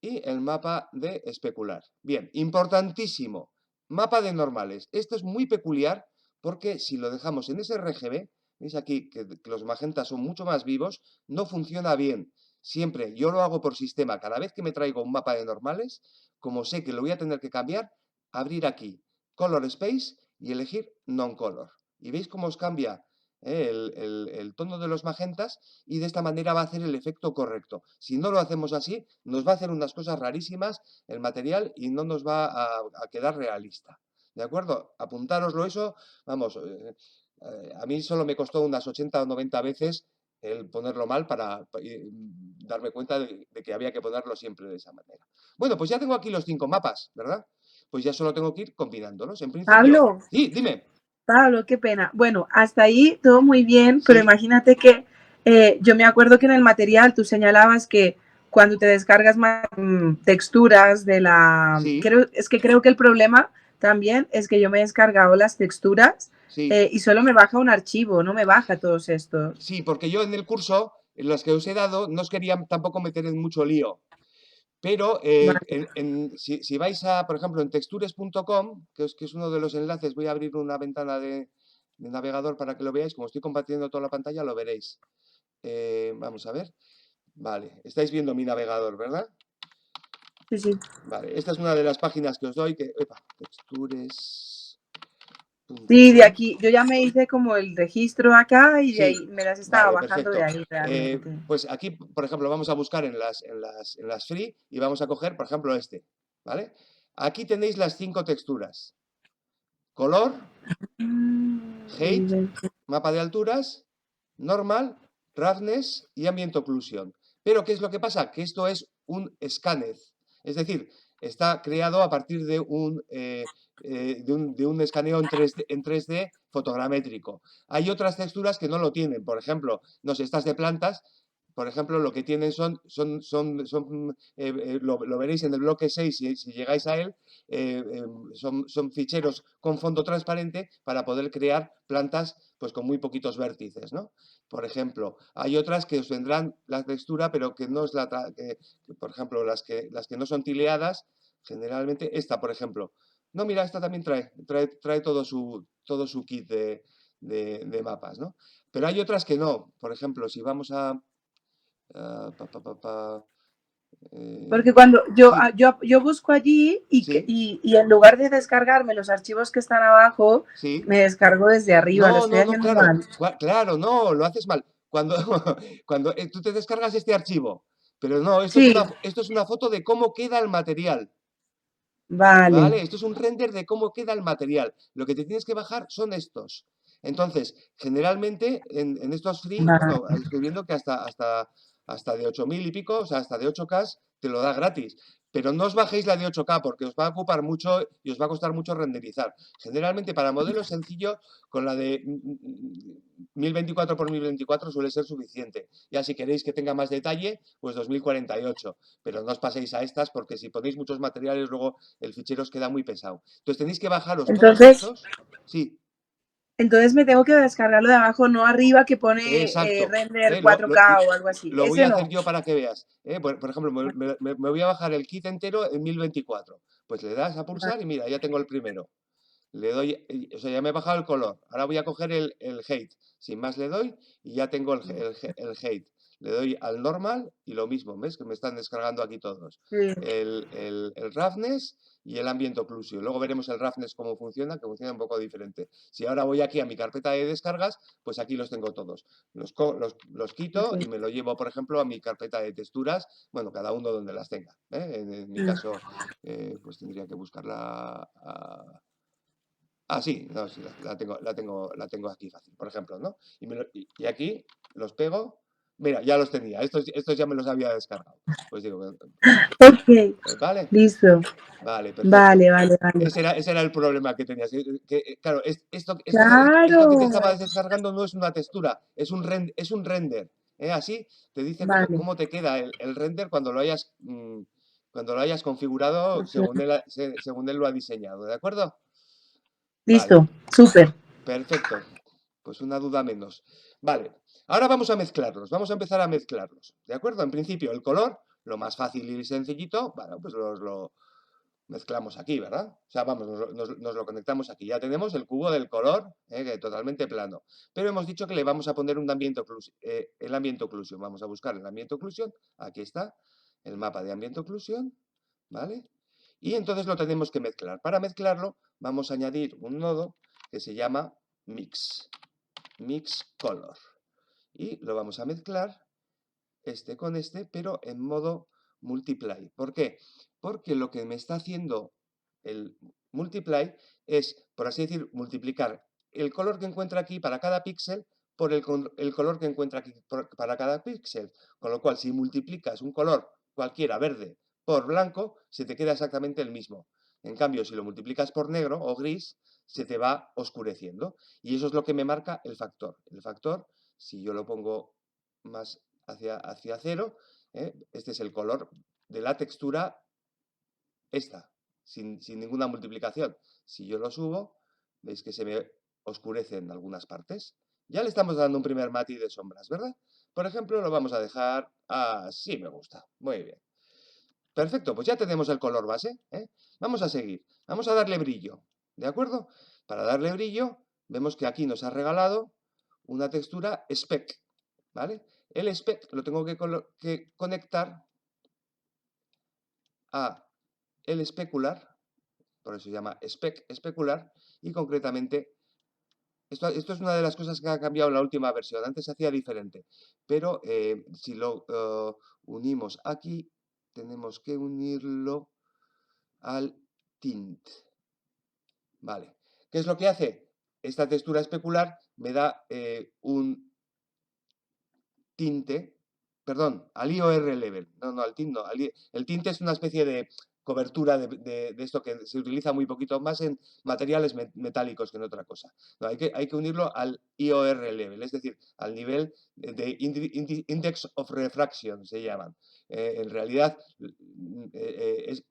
[SPEAKER 1] y el mapa de especular. Bien, importantísimo, mapa de normales. Esto es muy peculiar porque si lo dejamos en sRGB, veis aquí que los magentas son mucho más vivos, no funciona bien. Siempre yo lo hago por sistema. Cada vez que me traigo un mapa de normales, como sé que lo voy a tener que cambiar, abrir aquí Color Space y elegir Non-Color. Y veis cómo os cambia el tono de los magentas y de esta manera va a hacer el efecto correcto. Si no lo hacemos así, nos va a hacer unas cosas rarísimas el material y no nos va a quedar realista. ¿De acuerdo? Apuntároslo eso, vamos, a mí solo me costó unas 80 o 90 veces el ponerlo mal para darme cuenta de que había que ponerlo siempre de esa manera. Bueno, pues ya tengo aquí los 5 mapas, ¿verdad? Pues ya solo tengo que ir combinándolos. En principio...
[SPEAKER 3] Pablo,
[SPEAKER 1] Sí, dime.
[SPEAKER 3] Pablo, qué pena. Bueno, hasta ahí todo muy bien, pero
[SPEAKER 1] Sí.
[SPEAKER 3] imagínate que yo me acuerdo que en el material tú señalabas que cuando te descargas más texturas de la...
[SPEAKER 1] Sí,
[SPEAKER 3] creo que el problema también es que yo me he descargado las texturas
[SPEAKER 1] sí.
[SPEAKER 3] y solo me baja un archivo, no me baja todos estos.
[SPEAKER 1] Sí, porque yo en el curso, en los que os he dado, no os quería tampoco meter en mucho lío. Pero
[SPEAKER 3] Vale.
[SPEAKER 1] si vais a, por ejemplo, en textures.com, que es uno de los enlaces, voy a abrir una ventana de navegador para que lo veáis. Como estoy compartiendo toda la pantalla, lo veréis. Vamos a ver. Vale, estáis viendo mi navegador, ¿verdad?
[SPEAKER 3] Sí, sí.
[SPEAKER 1] Vale, esta es una de las páginas que os doy. Textures.
[SPEAKER 3] Sí, de aquí, yo ya me hice como el registro acá y de
[SPEAKER 1] Sí,
[SPEAKER 3] ahí me las estaba
[SPEAKER 1] vale,
[SPEAKER 3] bajando de
[SPEAKER 1] perfecto.
[SPEAKER 3] ahí realmente.
[SPEAKER 1] Pues aquí, por ejemplo, vamos a buscar en las free y vamos a coger, por ejemplo, este, ¿vale? Aquí tenéis las 5 texturas. Color, height, mapa de alturas, normal, roughness y ambient occlusion. Pero, ¿qué es lo que pasa? Que esto es un scanner. Es decir, está creado a partir de un escaneo en 3D fotogramétrico. Hay otras texturas que no lo tienen. Por ejemplo, no sé, estas de plantas, por ejemplo, lo que tienen lo veréis en el bloque 6 si llegáis a él, son ficheros con fondo transparente para poder crear plantas pues con muy poquitos vértices, ¿no? Por ejemplo, hay otras que os vendrán la textura, pero que no es por ejemplo, las que no son tileadas, generalmente, esta, por ejemplo. No, mira, esta también trae todo su kit de mapas, ¿no? Pero hay otras que no. Por ejemplo, si vamos a...
[SPEAKER 3] Porque cuando yo,
[SPEAKER 1] sí,
[SPEAKER 3] yo busco allí
[SPEAKER 1] sí,
[SPEAKER 3] y en lugar de descargarme los archivos que están abajo,
[SPEAKER 1] sí.
[SPEAKER 3] me descargo desde arriba, lo
[SPEAKER 1] No,
[SPEAKER 3] estoy
[SPEAKER 1] no, no,
[SPEAKER 3] haciendo
[SPEAKER 1] claro,
[SPEAKER 3] mal.
[SPEAKER 1] claro, no, lo haces mal. Cuando, cuando tú te descargas este archivo, pero no,
[SPEAKER 3] Sí,
[SPEAKER 1] esto es una foto de cómo queda el material,
[SPEAKER 3] vale,
[SPEAKER 1] ¿vale? Esto es un render de cómo queda el material. Lo que te tienes que bajar son estos. Entonces, generalmente en estos free,
[SPEAKER 3] vale.
[SPEAKER 1] bueno, estoy viendo que hasta de 8000 y pico, o sea, hasta de 8K te lo da gratis. Pero no os bajéis la de 8K porque os va a ocupar mucho y os va a costar mucho renderizar. Generalmente para modelos sencillos, con la de 1024 por 1024 suele ser suficiente. Ya si queréis que tenga más detalle, pues 2048. Pero no os paséis a estas porque si ponéis muchos materiales luego el fichero os queda muy pesado. Entonces tenéis que bajaros todos
[SPEAKER 3] Entonces,
[SPEAKER 1] estos. Sí,
[SPEAKER 3] entonces me tengo que descargarlo de abajo, no arriba que pone
[SPEAKER 1] exacto.
[SPEAKER 3] render
[SPEAKER 1] Lo,
[SPEAKER 3] 4K o algo así.
[SPEAKER 1] lo voy a
[SPEAKER 3] Ese
[SPEAKER 1] hacer
[SPEAKER 3] no.
[SPEAKER 1] yo para que veas. Por ejemplo, me voy a bajar el kit entero en 1024. Pues le das a pulsar y mira, ya tengo el primero. Le doy, o sea, ya me he bajado el color. Ahora voy a coger el height. Sin más le doy y ya tengo el height. Le doy al normal y lo mismo, ¿ves? Que me están descargando aquí todos.
[SPEAKER 3] Sí.
[SPEAKER 1] El roughness y el ambient occlusion. Luego veremos el roughness cómo funciona, que funciona un poco diferente. Si ahora voy aquí a mi carpeta de descargas, pues aquí los tengo todos. Los quito y me lo llevo, por ejemplo, a mi carpeta de texturas. Bueno, cada uno donde las tenga. En mi caso, pues tendría que buscarla. Sí, no, sí, la tengo aquí fácil, por ejemplo, ¿no? Y aquí los pego. Mira, ya los tenía. Estos ya me los había descargado. Pues digo,
[SPEAKER 3] Ok,
[SPEAKER 1] ¿vale?
[SPEAKER 3] listo.
[SPEAKER 1] Vale, perfecto.
[SPEAKER 3] Vale, vale, vale.
[SPEAKER 1] Ese era el problema que tenías. Claro, esto que te
[SPEAKER 3] Claro.
[SPEAKER 1] estabas descargando no es una textura, es un render. Así te dice cómo,
[SPEAKER 3] Vale.
[SPEAKER 1] cómo te queda el render cuando lo hayas configurado según él lo ha diseñado, ¿de acuerdo? Vale,
[SPEAKER 3] Listo, súper.
[SPEAKER 1] perfecto. Pues una duda menos. Vale, ahora vamos a mezclarlos. Vamos a empezar a mezclarlos. ¿De acuerdo? En principio, el color, lo más fácil y sencillito, bueno, pues lo mezclamos aquí, ¿verdad? O sea, vamos, nos lo conectamos aquí. Ya tenemos el cubo del color, que totalmente plano. Pero hemos dicho que le vamos a poner el ambiente occlusion. Vamos a buscar el ambiente occlusion. Aquí está, el mapa de ambiente occlusion, ¿vale? Y entonces lo tenemos que mezclar. Para mezclarlo, vamos a añadir un nodo que se llama Mix Color. Y lo vamos a mezclar este con este, pero en modo multiply. ¿Por qué? Porque lo que me está haciendo el multiply es, por así decir, multiplicar el color que encuentra aquí para cada píxel por el color que encuentra aquí para cada píxel. Con lo cual, si multiplicas un color cualquiera verde por blanco, se te queda exactamente el mismo. En cambio, si lo multiplicas por negro o gris, se te va oscureciendo. Y eso es lo que me marca el factor. El factor, si yo lo pongo más hacia cero, este es el color de la textura esta, sin ninguna multiplicación. Si yo lo subo, veis que se me oscurece en algunas partes. Ya le estamos dando un primer matiz de sombras, ¿verdad? Por ejemplo, lo vamos a dejar así, me gusta. Muy bien. Perfecto, pues ya tenemos el color base. Vamos a seguir. Vamos a darle brillo, ¿de acuerdo? Para darle brillo, vemos que aquí nos ha regalado una textura speck, ¿vale? El speck lo tengo que conectar a el especular, por eso se llama spec especular, y concretamente, esto es una de las cosas que ha cambiado en la última versión, antes se hacía diferente, pero si lo unimos aquí, tenemos que unirlo al tint. Vale. ¿Qué es lo que hace? Esta textura especular me da un tinte, perdón, al IOR level, no, al tint no, el tinte es una especie de cobertura de esto que se utiliza muy poquito más en materiales metálicos que en otra cosa. No, hay que unirlo al IOR level, es decir, al nivel de Index of Refraction, se llaman. En realidad,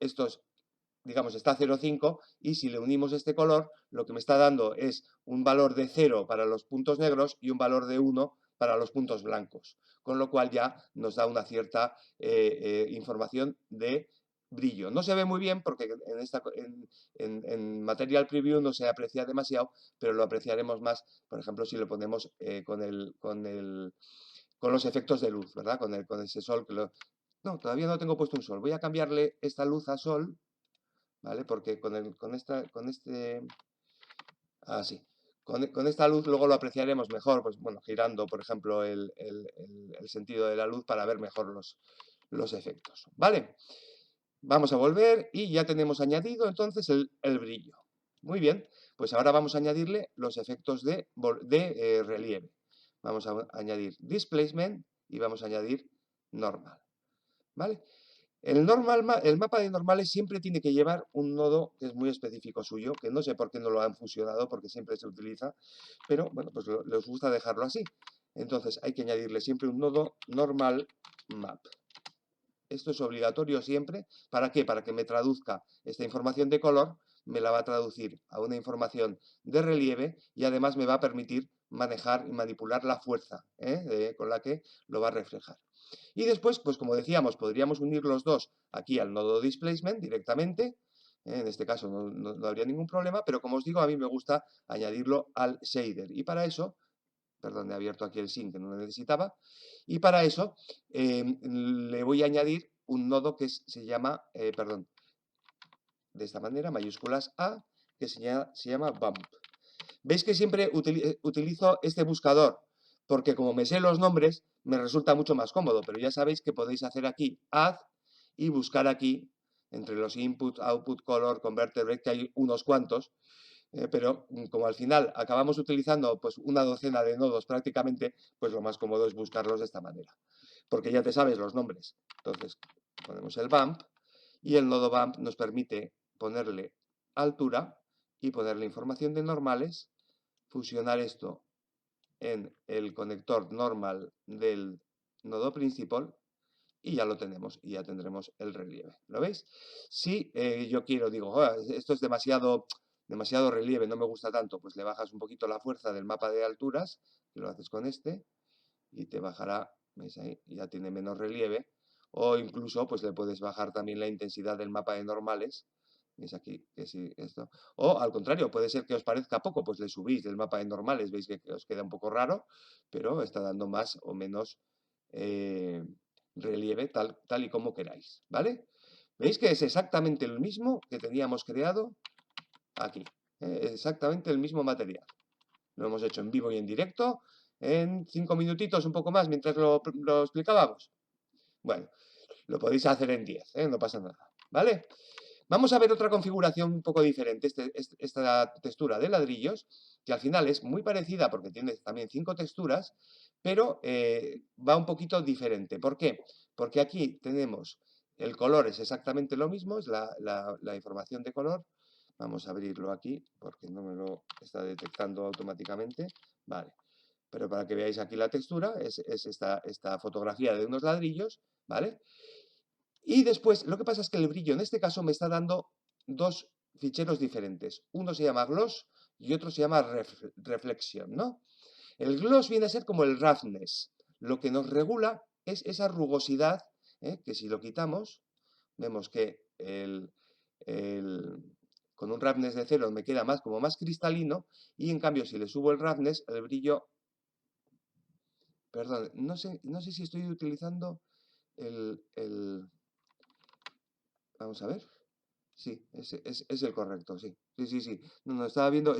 [SPEAKER 1] estos, digamos, está 0,5 y si le unimos este color, lo que me está dando es un valor de 0 para los puntos negros y un valor de 1 para los puntos blancos, con lo cual ya nos da una cierta información de brillo. No se ve muy bien porque en Material Preview no se aprecia demasiado, pero lo apreciaremos más, por ejemplo, si lo ponemos con los efectos de luz, ¿verdad? Con ese sol que No, todavía no tengo puesto un sol. Voy a cambiarle esta luz a sol, ¿vale? Porque así. Con esta luz luego lo apreciaremos mejor, pues bueno, girando, por ejemplo, el sentido de la luz para ver mejor los efectos, ¿vale? Vamos a volver y ya tenemos añadido entonces el brillo. Muy bien, pues ahora vamos a añadirle los efectos de relieve. Vamos a añadir displacement y vamos a añadir normal, ¿vale? El mapa de normales siempre tiene que llevar un nodo que es muy específico suyo, que no sé por qué no lo han fusionado, porque siempre se utiliza, pero bueno, pues les gusta dejarlo así. Entonces hay que añadirle siempre un nodo normal map. Esto es obligatorio siempre. ¿Para qué? Para que me traduzca esta información de color, me la va a traducir a una información de relieve y además me va a permitir manejar y manipular la fuerza con la que lo va a reflejar. Y después, pues como decíamos, podríamos unir los dos aquí al nodo displacement directamente. En este caso no habría ningún problema, pero como os digo, a mí me gusta añadirlo al shader. Y para eso, perdón, he abierto aquí el sync que no lo necesitaba, y para eso le voy a añadir un nodo que se llama, perdón, de esta manera, mayúsculas A, que se llama bump. Veis que siempre utilizo este buscador, porque como me sé los nombres, me resulta mucho más cómodo, pero ya sabéis que podéis hacer aquí add y buscar aquí, entre los input, output, color, converter, que hay unos cuantos, pero como al final acabamos utilizando pues una docena de nodos prácticamente, pues lo más cómodo es buscarlos de esta manera, porque ya te sabes los nombres. Entonces ponemos el bump y el nodo bump nos permite ponerle altura y ponerle información de normales, fusionar esto en el conector normal del nodo principal y ya lo tenemos y ya tendremos el relieve. ¿Lo veis? Si yo quiero, digo, "Oh, esto es demasiado relieve, no me gusta tanto", pues le bajas un poquito la fuerza del mapa de alturas, que lo haces con este, y te bajará, ¿veis ahí? Ya tiene menos relieve. O incluso, pues le puedes bajar también la intensidad del mapa de normales. ¿Veis aquí? Que sí, esto. O al contrario, puede ser que os parezca poco, pues le subís del mapa de normales, veis que os queda un poco raro, pero está dando más o menos relieve, tal y como queráis, ¿vale? ¿Veis que es exactamente el mismo que teníamos creado aquí? Exactamente el mismo material. Lo hemos hecho en vivo y en directo, en 5 minutitos, un poco más, mientras lo explicábamos. Bueno, lo podéis hacer en 10, no pasa nada, ¿vale? Vamos a ver otra configuración un poco diferente, esta textura de ladrillos, que al final es muy parecida porque tiene también 5 texturas, pero va un poquito diferente. ¿Por qué? Porque aquí tenemos el color, es exactamente lo mismo, es la información de color. Vamos a abrirlo aquí porque no me lo está detectando automáticamente. Vale, pero para que veáis aquí la textura, es esta fotografía de unos ladrillos, ¿vale? Y después, lo que pasa es que el brillo en este caso me está dando dos ficheros diferentes. Uno se llama gloss y otro se llama reflection, ¿no? El gloss viene a ser como el roughness. Lo que nos regula es esa rugosidad, que si lo quitamos, vemos que con un roughness de 0 me queda como más cristalino, y en cambio si le subo el roughness, el brillo... Perdón, no sé si estoy utilizando vamos a ver. Sí, es el correcto, sí. Sí. No, estaba viendo...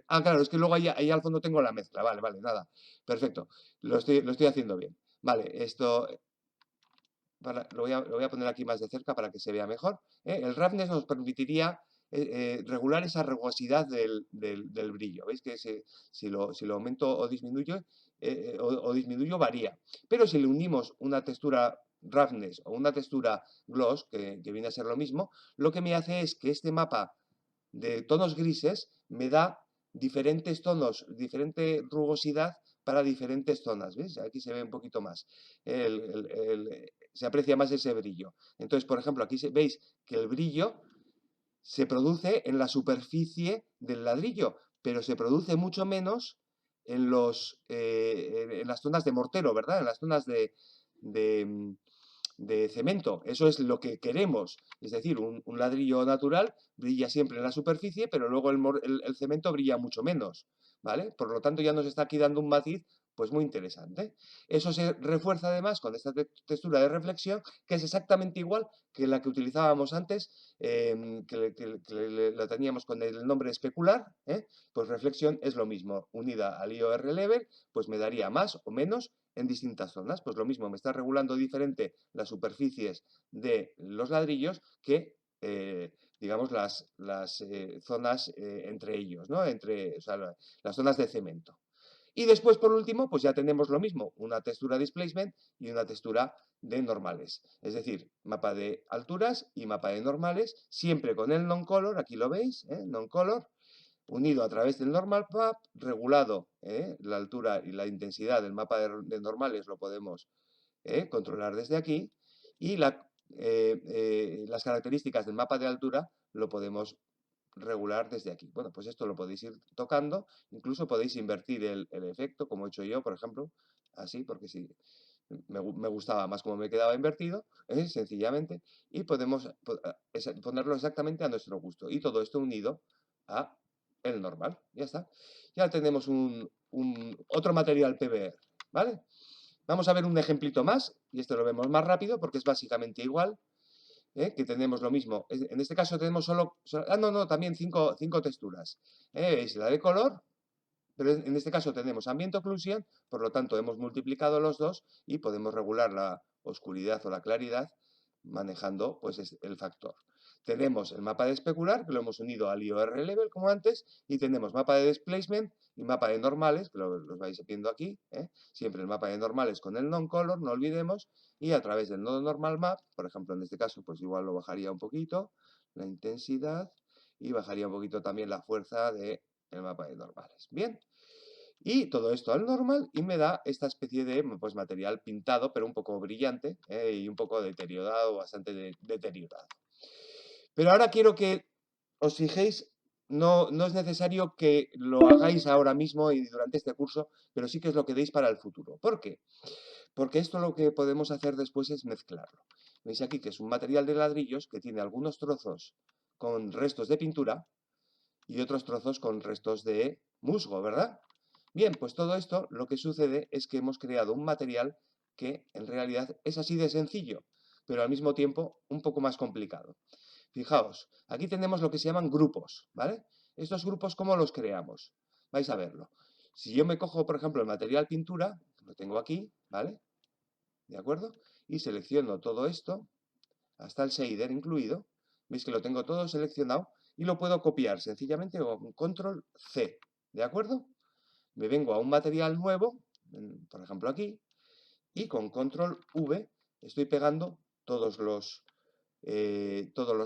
[SPEAKER 1] claro, es que luego ahí al fondo tengo la mezcla. Vale, nada. Perfecto. Lo estoy haciendo bien. Vale, esto... lo voy a poner aquí más de cerca para que se vea mejor. El roughness nos permitiría regular esa rugosidad del brillo. ¿Veis que si lo aumento o disminuyo varía? Pero si le unimos una textura roughness o una textura gloss, que viene a ser lo mismo, lo que me hace es que este mapa de tonos grises me da diferentes tonos, diferente rugosidad para diferentes zonas. ¿Veis? Aquí se ve un poquito más. Se aprecia más ese brillo. Entonces, por ejemplo, aquí veis que el brillo se produce en la superficie del ladrillo, pero se produce mucho menos en las zonas de mortero, ¿verdad? En las zonas de cemento. Eso es lo que queremos. Es decir, un ladrillo natural brilla siempre en la superficie, pero luego el cemento brilla mucho menos. ¿Vale? Por lo tanto, ya nos está aquí dando un matiz pues muy interesante. Eso se refuerza además con esta textura de reflexión, que es exactamente igual que la que utilizábamos antes, que la teníamos con el nombre especular. Pues reflexión es lo mismo. Unida al IOR level, pues me daría más o menos en distintas zonas. Pues lo mismo, me está regulando diferente las superficies de los ladrillos que, digamos, las zonas entre ellos, ¿no? O sea, las zonas de cemento. Y después, por último, pues ya tenemos lo mismo, una textura displacement y una textura de normales. Es decir, mapa de alturas y mapa de normales, siempre con el non-color, aquí lo veis, non-color, unido a través del normal map, regulado la altura y la intensidad del mapa de normales lo podemos controlar desde aquí, y las características del mapa de altura lo podemos regular desde aquí. Bueno, pues esto lo podéis ir tocando, incluso podéis invertir el efecto, como he hecho yo, por ejemplo, así, porque si me gustaba más como me quedaba invertido, sencillamente, y podemos ponerlo exactamente a nuestro gusto. Y todo esto unido a el normal, ya está. Ya tenemos otro material PBR, ¿vale? Vamos a ver un ejemplito más, y esto lo vemos más rápido porque es básicamente igual, que tenemos lo mismo. En este caso tenemos también cinco texturas. Es la de color, pero en este caso tenemos ambient occlusion, por lo tanto hemos multiplicado los dos y podemos regular la oscuridad o la claridad manejando pues el factor. Tenemos el mapa de especular, que lo hemos unido al IOR level como antes, y tenemos mapa de displacement y mapa de normales, que los vais viendo aquí, siempre el mapa de normales con el non-color, no olvidemos, y a través del nodo normal map, por ejemplo en este caso pues igual lo bajaría un poquito, la intensidad, y bajaría un poquito también la fuerza del mapa de normales. Bien, y todo esto al normal y me da esta especie de pues, material pintado, pero un poco brillante y un poco deteriorado, bastante deteriorado. Pero ahora quiero que os fijéis, no es necesario que lo hagáis ahora mismo y durante este curso, pero sí que os lo quedéis para el futuro. ¿Por qué? Porque esto lo que podemos hacer después es mezclarlo. Veis aquí que es un material de ladrillos que tiene algunos trozos con restos de pintura y otros trozos con restos de musgo, ¿verdad? Bien, pues todo esto lo que sucede es que hemos creado un material que en realidad es así de sencillo, pero al mismo tiempo un poco más complicado. Fijaos, aquí tenemos lo que se llaman grupos, ¿vale? Estos grupos, ¿cómo los creamos? Vais a verlo. Si yo me cojo, por ejemplo, el material pintura, lo tengo aquí, ¿vale? ¿De acuerdo? Y selecciono todo esto, hasta el shader incluido. Veis que lo tengo todo seleccionado y lo puedo copiar sencillamente con control C, ¿de acuerdo? Me vengo a un material nuevo, por ejemplo aquí, y con control V estoy pegando todos los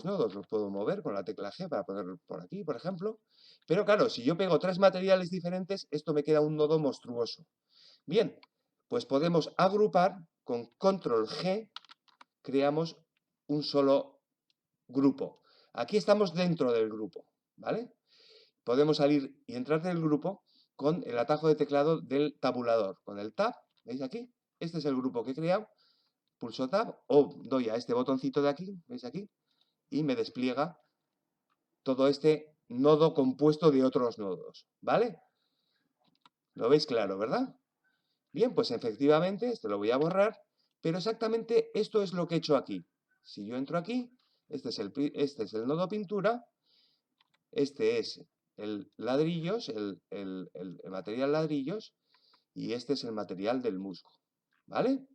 [SPEAKER 1] nodos. Los puedo mover con la tecla G para ponerlo por aquí, por ejemplo. Pero claro, si yo pego 3 materiales diferentes, esto me queda un nodo monstruoso. Bien, pues podemos agrupar con control G, creamos un solo grupo. Aquí estamos dentro del grupo, ¿vale? Podemos salir y entrar del grupo con el atajo de teclado del tabulador. Con el Tab, ¿veis aquí? Este es el grupo que he creado. Pulso Tab o doy a este botoncito de aquí, ¿veis aquí? Y me despliega todo este nodo compuesto de otros nodos, ¿vale? ¿Lo veis claro, verdad? Bien, pues efectivamente, esto lo voy a borrar, pero exactamente esto es lo que he hecho aquí. Si yo entro aquí, este es el nodo pintura, este es el ladrillos, el material ladrillos, y este es el material del musgo, ¿vale?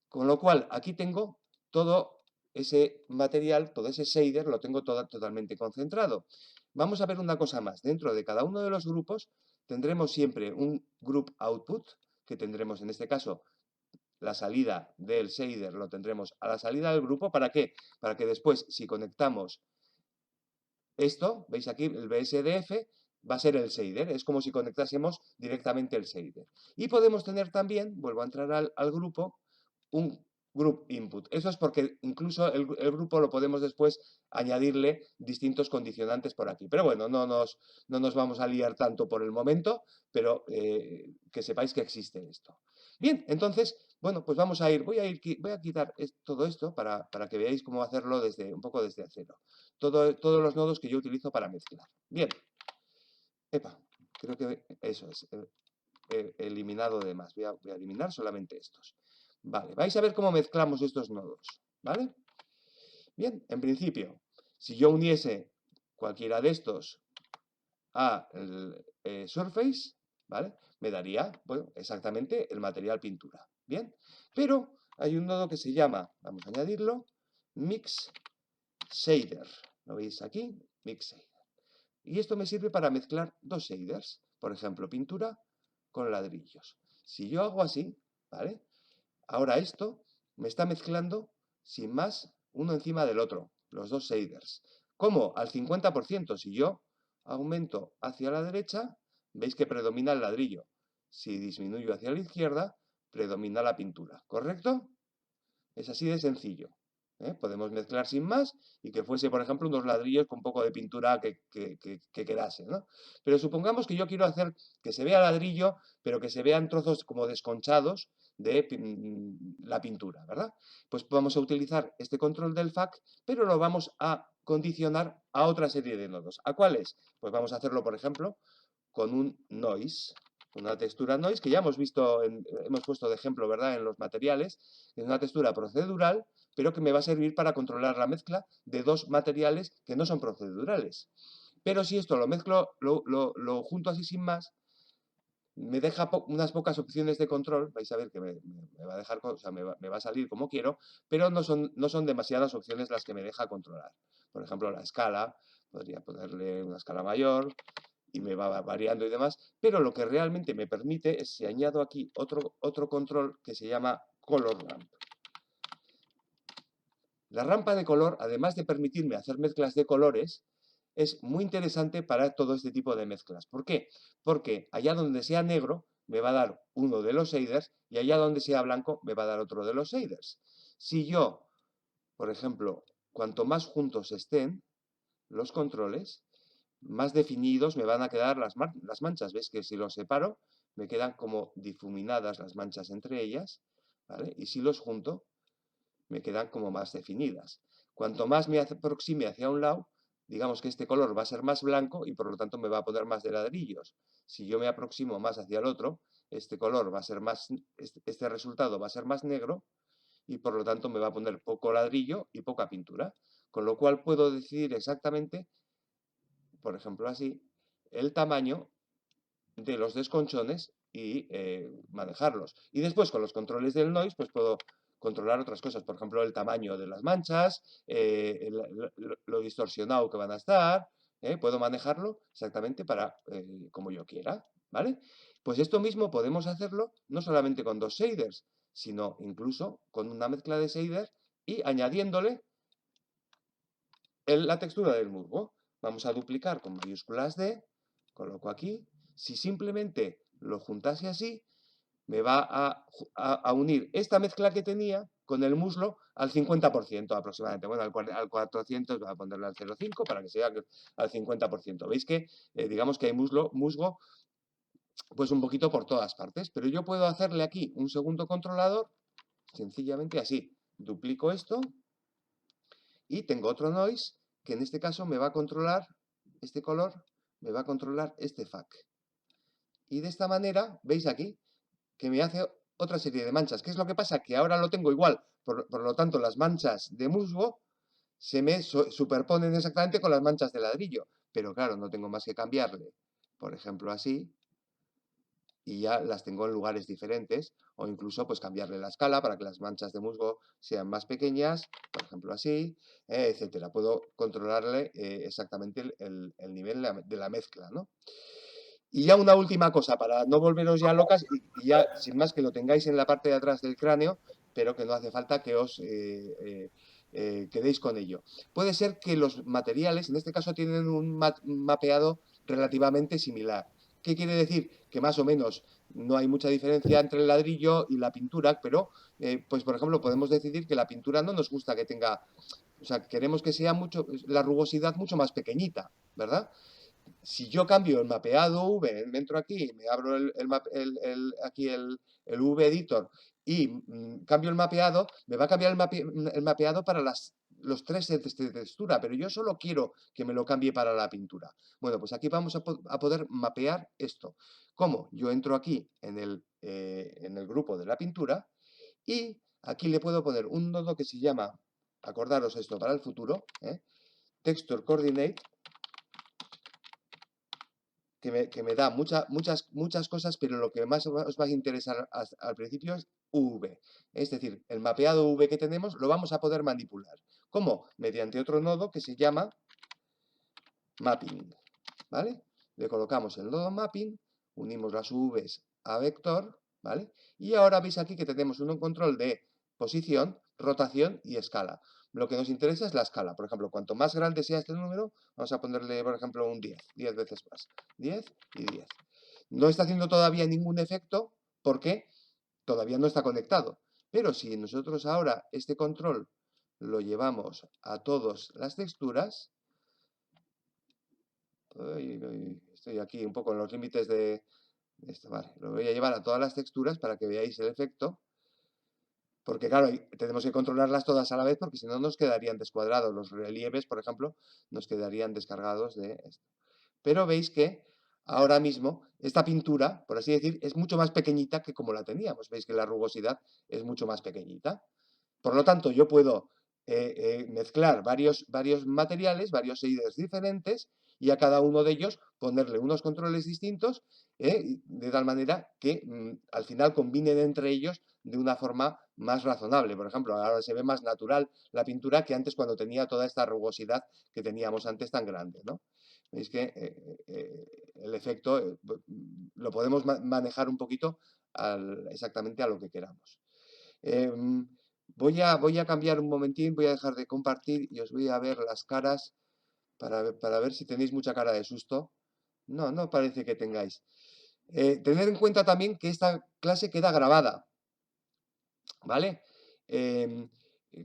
[SPEAKER 1] Con lo cual, aquí tengo todo ese material, todo ese shader, lo tengo totalmente concentrado. Vamos a ver una cosa más. Dentro de cada uno de los grupos tendremos siempre un group output, que tendremos en este caso la salida del shader, lo tendremos a la salida del grupo. ¿Para qué? Para que después, si conectamos esto, veis aquí el BSDF, va a ser el shader, es como si conectásemos directamente el shader. Y podemos tener también, vuelvo a entrar al grupo, un group input. Eso es porque incluso el grupo lo podemos después añadirle distintos condicionantes por aquí. Pero bueno, no nos vamos a liar tanto por el momento, pero que sepáis que existe esto. Bien, entonces, bueno, pues voy a quitar todo esto para que veáis cómo hacerlo un poco desde cero. Todos los nodos que yo utilizo para mezclar. Bien. Epa, creo que eso es. He eliminado de más. Voy a eliminar solamente estos. Vale, vais a ver cómo mezclamos estos nodos. ¿Vale? Bien, en principio, si yo uniese cualquiera de estos a el Surface, ¿vale? Me daría, bueno, exactamente el material pintura. Bien, pero hay un nodo que se llama, vamos a añadirlo, Mix Shader. ¿Lo veis aquí? Mix Shader. Y esto me sirve para mezclar dos shaders, por ejemplo, pintura con ladrillos. Si yo hago así, ¿vale? Ahora esto me está mezclando sin más uno encima del otro, los dos shaders. ¿Cómo? Al 50%. Si yo aumento hacia la derecha, veis que predomina el ladrillo. Si disminuyo hacia la izquierda, predomina la pintura. ¿Correcto? Es así de sencillo. Podemos mezclar sin más y que fuese, por ejemplo, unos ladrillos con un poco de pintura que quedase, ¿no? Pero supongamos que yo quiero hacer que se vea ladrillo, pero que se vean trozos como desconchados de la pintura, ¿verdad? Pues vamos a utilizar este control del FAC, pero lo vamos a condicionar a otra serie de nodos. ¿A cuáles? Pues vamos a hacerlo, por ejemplo, con un noise, una textura noise que ya hemos visto, hemos puesto de ejemplo, ¿verdad?, en los materiales. Es una textura procedural, pero que me va a servir para controlar la mezcla de dos materiales que no son procedurales. Pero si esto lo mezclo, lo junto así sin más, me deja unas pocas opciones de control. Vais a ver que me va a dejar, o sea, me va a salir como quiero, pero no son demasiadas opciones las que me deja controlar. Por ejemplo, la escala, podría ponerle una escala mayor, y me va variando y demás, pero lo que realmente me permite es si añado aquí otro control que se llama Color Ramp. La rampa de color, además de permitirme hacer mezclas de colores, es muy interesante para todo este tipo de mezclas. ¿Por qué? Porque allá donde sea negro me va a dar uno de los shaders y allá donde sea blanco me va a dar otro de los shaders. Si yo, por ejemplo, cuanto más juntos estén los controles, más definidos me van a quedar las manchas. ¿Ves que si los separo me quedan como difuminadas las manchas entre ellas? ¿Vale? Y si los junto, me quedan como más definidas. Cuanto más me aproxime hacia un lado, digamos que este color va a ser más blanco y por lo tanto me va a poner más de ladrillos. Si yo me aproximo más hacia el otro, este color va a ser más, este resultado va a ser más negro y por lo tanto me va a poner poco ladrillo y poca pintura. Con lo cual puedo decidir exactamente, por ejemplo así, el tamaño de los desconchones y manejarlos. Y después con los controles del noise pues puedo controlar otras cosas, por ejemplo el tamaño de las manchas, lo distorsionado que van a estar, puedo manejarlo exactamente como yo quiera, ¿vale? Pues esto mismo podemos hacerlo no solamente con dos shaders, sino incluso con una mezcla de shaders y añadiéndole la textura del musgo. Vamos a duplicar con mayúsculas D, coloco aquí. Si simplemente lo juntase así, me va a unir esta mezcla que tenía con el muslo al 50% aproximadamente. Bueno, al 400 voy a ponerle al 0,5 para que sea al 50%. Veis que, digamos que hay musgo, pues un poquito por todas partes. Pero yo puedo hacerle aquí un segundo controlador, sencillamente así. Duplico esto y tengo otro noise que en este caso me va a controlar este color, me va a controlar este FAC. Y de esta manera, veis aquí, que me hace otra serie de manchas. ¿Qué es lo que pasa? Que ahora lo tengo igual. Por lo tanto, las manchas de musgo se me superponen exactamente con las manchas de ladrillo. Pero claro, no tengo más que cambiarle, por ejemplo, así, y ya las tengo en lugares diferentes, o incluso pues cambiarle la escala para que las manchas de musgo sean más pequeñas, por ejemplo así, etcétera. Puedo controlarle exactamente el nivel de la mezcla, ¿no? Y ya una última cosa, para no volveros ya locas, y ya sin más que lo tengáis en la parte de atrás del cráneo, pero que no hace falta que os quedéis con ello. Puede ser que los materiales, en este caso, tienen un mapeado relativamente similar. ¿Qué quiere decir? Que más o menos no hay mucha diferencia entre el ladrillo y la pintura, pero, pues por ejemplo, podemos decidir que la pintura no nos gusta que tenga, o sea, queremos que sea mucho, la rugosidad mucho más pequeñita, ¿verdad? Si yo cambio el mapeado V, entro aquí, me abro aquí el V editor y cambio el mapeado, me va a cambiar el mapeado para los tres sets de textura, pero yo solo quiero que me lo cambie para la pintura. Bueno, pues aquí vamos a poder mapear esto. ¿Cómo? Yo entro aquí en el grupo de la pintura y aquí le puedo poner un nodo que se llama, acordaros esto para el futuro, Texture Coordinate, que me da muchas cosas, pero lo que más os va a interesar al principio es V. Es decir, el mapeado V que tenemos lo vamos a poder manipular. ¿Cómo? Mediante otro nodo que se llama Mapping. ¿Vale? Le colocamos el nodo Mapping, unimos las Vs a vector, ¿vale? Y ahora veis aquí que tenemos un control de posición, rotación y escala. Lo que nos interesa es la escala. Por ejemplo, cuanto más grande sea este número, vamos a ponerle, por ejemplo, un 10 veces más. 10 y 10. No está haciendo todavía ningún efecto porque todavía no está conectado. Pero si nosotros ahora este control lo llevamos a todas las texturas, estoy aquí un poco en los límites de esto, vale, lo voy a llevar a todas las texturas para que veáis el efecto. Porque claro, tenemos que controlarlas todas a la vez porque si no nos quedarían descuadrados. Los relieves, por ejemplo, nos quedarían descargados de esto. Pero veis que ahora mismo esta pintura, por así decir, es mucho más pequeñita que como la teníamos. Veis que la rugosidad es mucho más pequeñita. Por lo tanto, yo puedo mezclar varios materiales, varios shaders diferentes y a cada uno de ellos ponerle unos controles distintos de tal manera que al final combinen entre ellos de una forma más razonable. Por ejemplo, ahora se ve más natural la pintura que antes cuando tenía toda esta rugosidad que teníamos antes tan grande, ¿no? Veis que el efecto lo podemos manejar un poquito exactamente a lo que queramos. Voy a cambiar un momentín, voy a dejar de compartir y os voy a ver las caras para ver si tenéis mucha cara de susto. No, no parece que tengáis. Tener en cuenta también que esta clase queda grabada, ¿vale?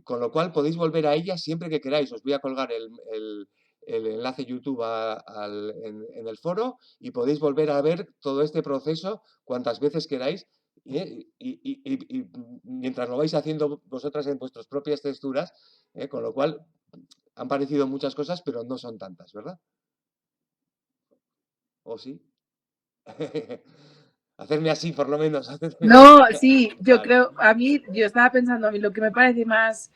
[SPEAKER 1] Con lo cual podéis volver a ella siempre que queráis. Os voy a colgar el enlace YouTube en el foro y podéis volver a ver todo este proceso cuantas veces queráis y mientras lo vais haciendo vosotras en vuestras propias texturas, con lo cual han parecido muchas cosas, pero no son tantas, ¿verdad? ¿O sí? Hacerme así, por lo menos.
[SPEAKER 3] No, sí, yo
[SPEAKER 1] Vale.
[SPEAKER 3] creo, yo estaba pensando, a mí lo que me parece más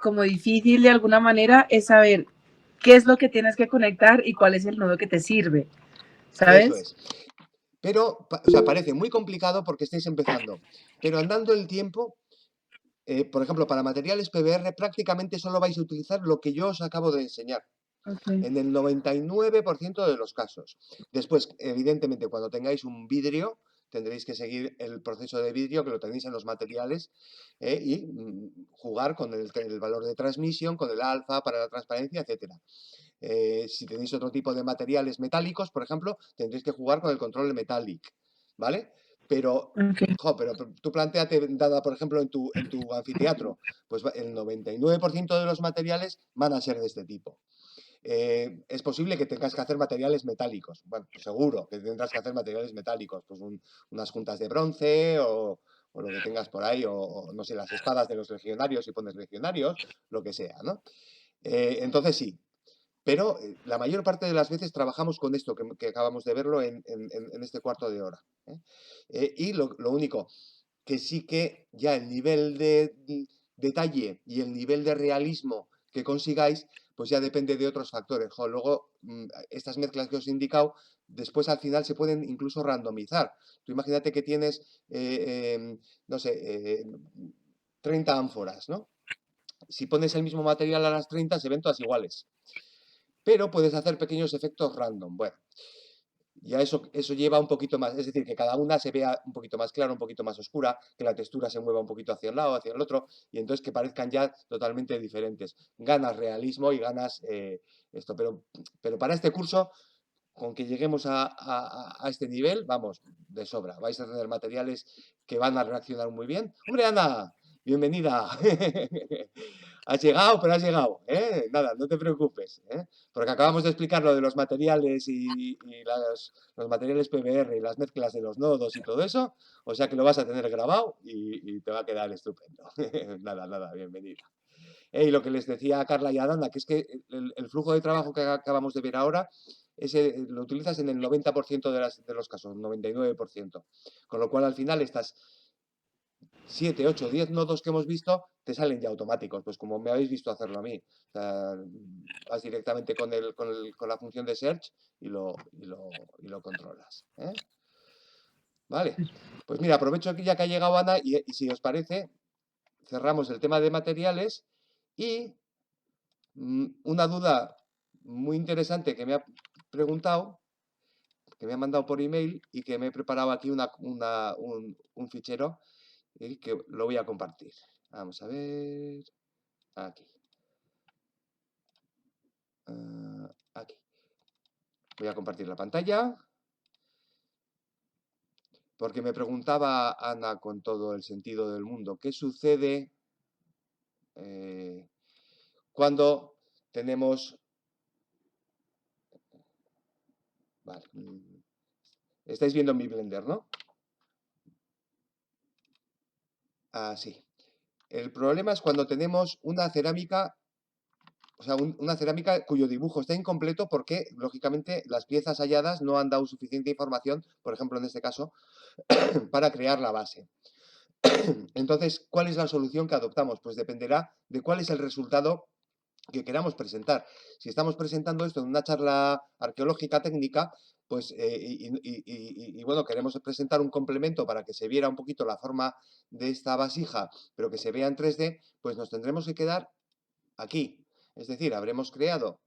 [SPEAKER 3] como difícil de alguna manera es saber qué es lo que tienes que conectar y cuál es el nodo que te sirve,
[SPEAKER 1] Eso
[SPEAKER 3] ¿sabes?
[SPEAKER 1] es. Pero, o sea, parece muy complicado porque estáis empezando. Pero andando el tiempo, por ejemplo, para materiales PBR prácticamente solo vais a utilizar lo que yo os acabo de enseñar.
[SPEAKER 3] Okay.
[SPEAKER 1] En el 99% de los casos. Después, evidentemente, cuando tengáis un vidrio, tendréis que seguir el proceso de vidrio que lo tenéis en los materiales y jugar con el valor de transmisión, con el alfa para la transparencia, etcétera. Si tenéis otro tipo de materiales metálicos, por ejemplo, tendréis que jugar con el control de metallic, ¿vale? Pero,
[SPEAKER 3] Okay.
[SPEAKER 1] pero tú planteate, dada por ejemplo en tu anfiteatro, pues el 99% de los materiales van a ser de este tipo. Es posible que tengas que hacer materiales metálicos. Bueno, seguro que tendrás que hacer materiales metálicos, pues unas juntas de bronce o lo que tengas por ahí, o no sé, las espadas de los legionarios, si pones legionarios, lo que sea, ¿no? Entonces sí, pero la mayor parte de las veces trabajamos con esto que acabamos de verlo en este cuarto de hora. Y lo único, que sí que ya el nivel de detalle y el nivel de realismo que consigáis pues ya depende de otros factores. Jo, luego, estas mezclas que os he indicado, después al final se pueden incluso randomizar. Tú imagínate que tienes, no sé, 30 ánforas, ¿no? Si pones el mismo material a las 30, se ven todas iguales. Pero puedes hacer pequeños efectos random. Bueno, ya eso lleva un poquito más, es decir, que cada una se vea un poquito más clara, un poquito más oscura, que la textura se mueva un poquito hacia un lado, hacia el otro, y entonces que parezcan ya totalmente diferentes. Ganas realismo y ganas esto, pero para este curso, con que lleguemos a este nivel, vamos, de sobra. Vais a tener materiales que van a reaccionar muy bien. ¡Hombre, Ana! Bienvenida. Has llegado, pero has llegado, ¿eh? Nada, no te preocupes, ¿eh? Porque acabamos de explicar lo de los materiales y los materiales PBR y las mezclas de los nodos y todo eso, o sea que lo vas a tener grabado y te va a quedar estupendo. Nada, nada, bienvenida. Y lo que les decía a Carla y a Dana, que es que el flujo de trabajo que acabamos de ver ahora, lo utilizas en el 90% de los casos, 99%. Con lo cual, al final, estas 7, 8, 10 nodos que hemos visto te salen ya automáticos, pues como me habéis visto hacerlo a mí. O sea, vas directamente con la función de search y lo controlas, ¿eh? Vale, pues mira, aprovecho aquí ya que ha llegado Ana y si os parece, cerramos el tema de materiales y una duda muy interesante que me ha preguntado, que me ha mandado por email y que me he preparado aquí un fichero y que lo voy a compartir. Vamos a ver. Aquí. Aquí. Voy a compartir la pantalla. Porque me preguntaba Ana con todo el sentido del mundo, ¿qué sucede cuando tenemos... Vale. Estáis viendo mi Blender, ¿no? Sí. El problema es cuando tenemos una cerámica, o sea, una cerámica cuyo dibujo está incompleto porque, lógicamente, las piezas halladas no han dado suficiente información, por ejemplo, en este caso, para crear la base. Entonces, ¿cuál es la solución que adoptamos? Pues dependerá de cuál es el resultado que queramos presentar. Si estamos presentando esto en una charla arqueológica técnica, pues, bueno, queremos presentar un complemento para que se viera un poquito la forma de esta vasija, pero que se vea en 3D, pues nos tendremos que quedar aquí. Es decir, habremos creado,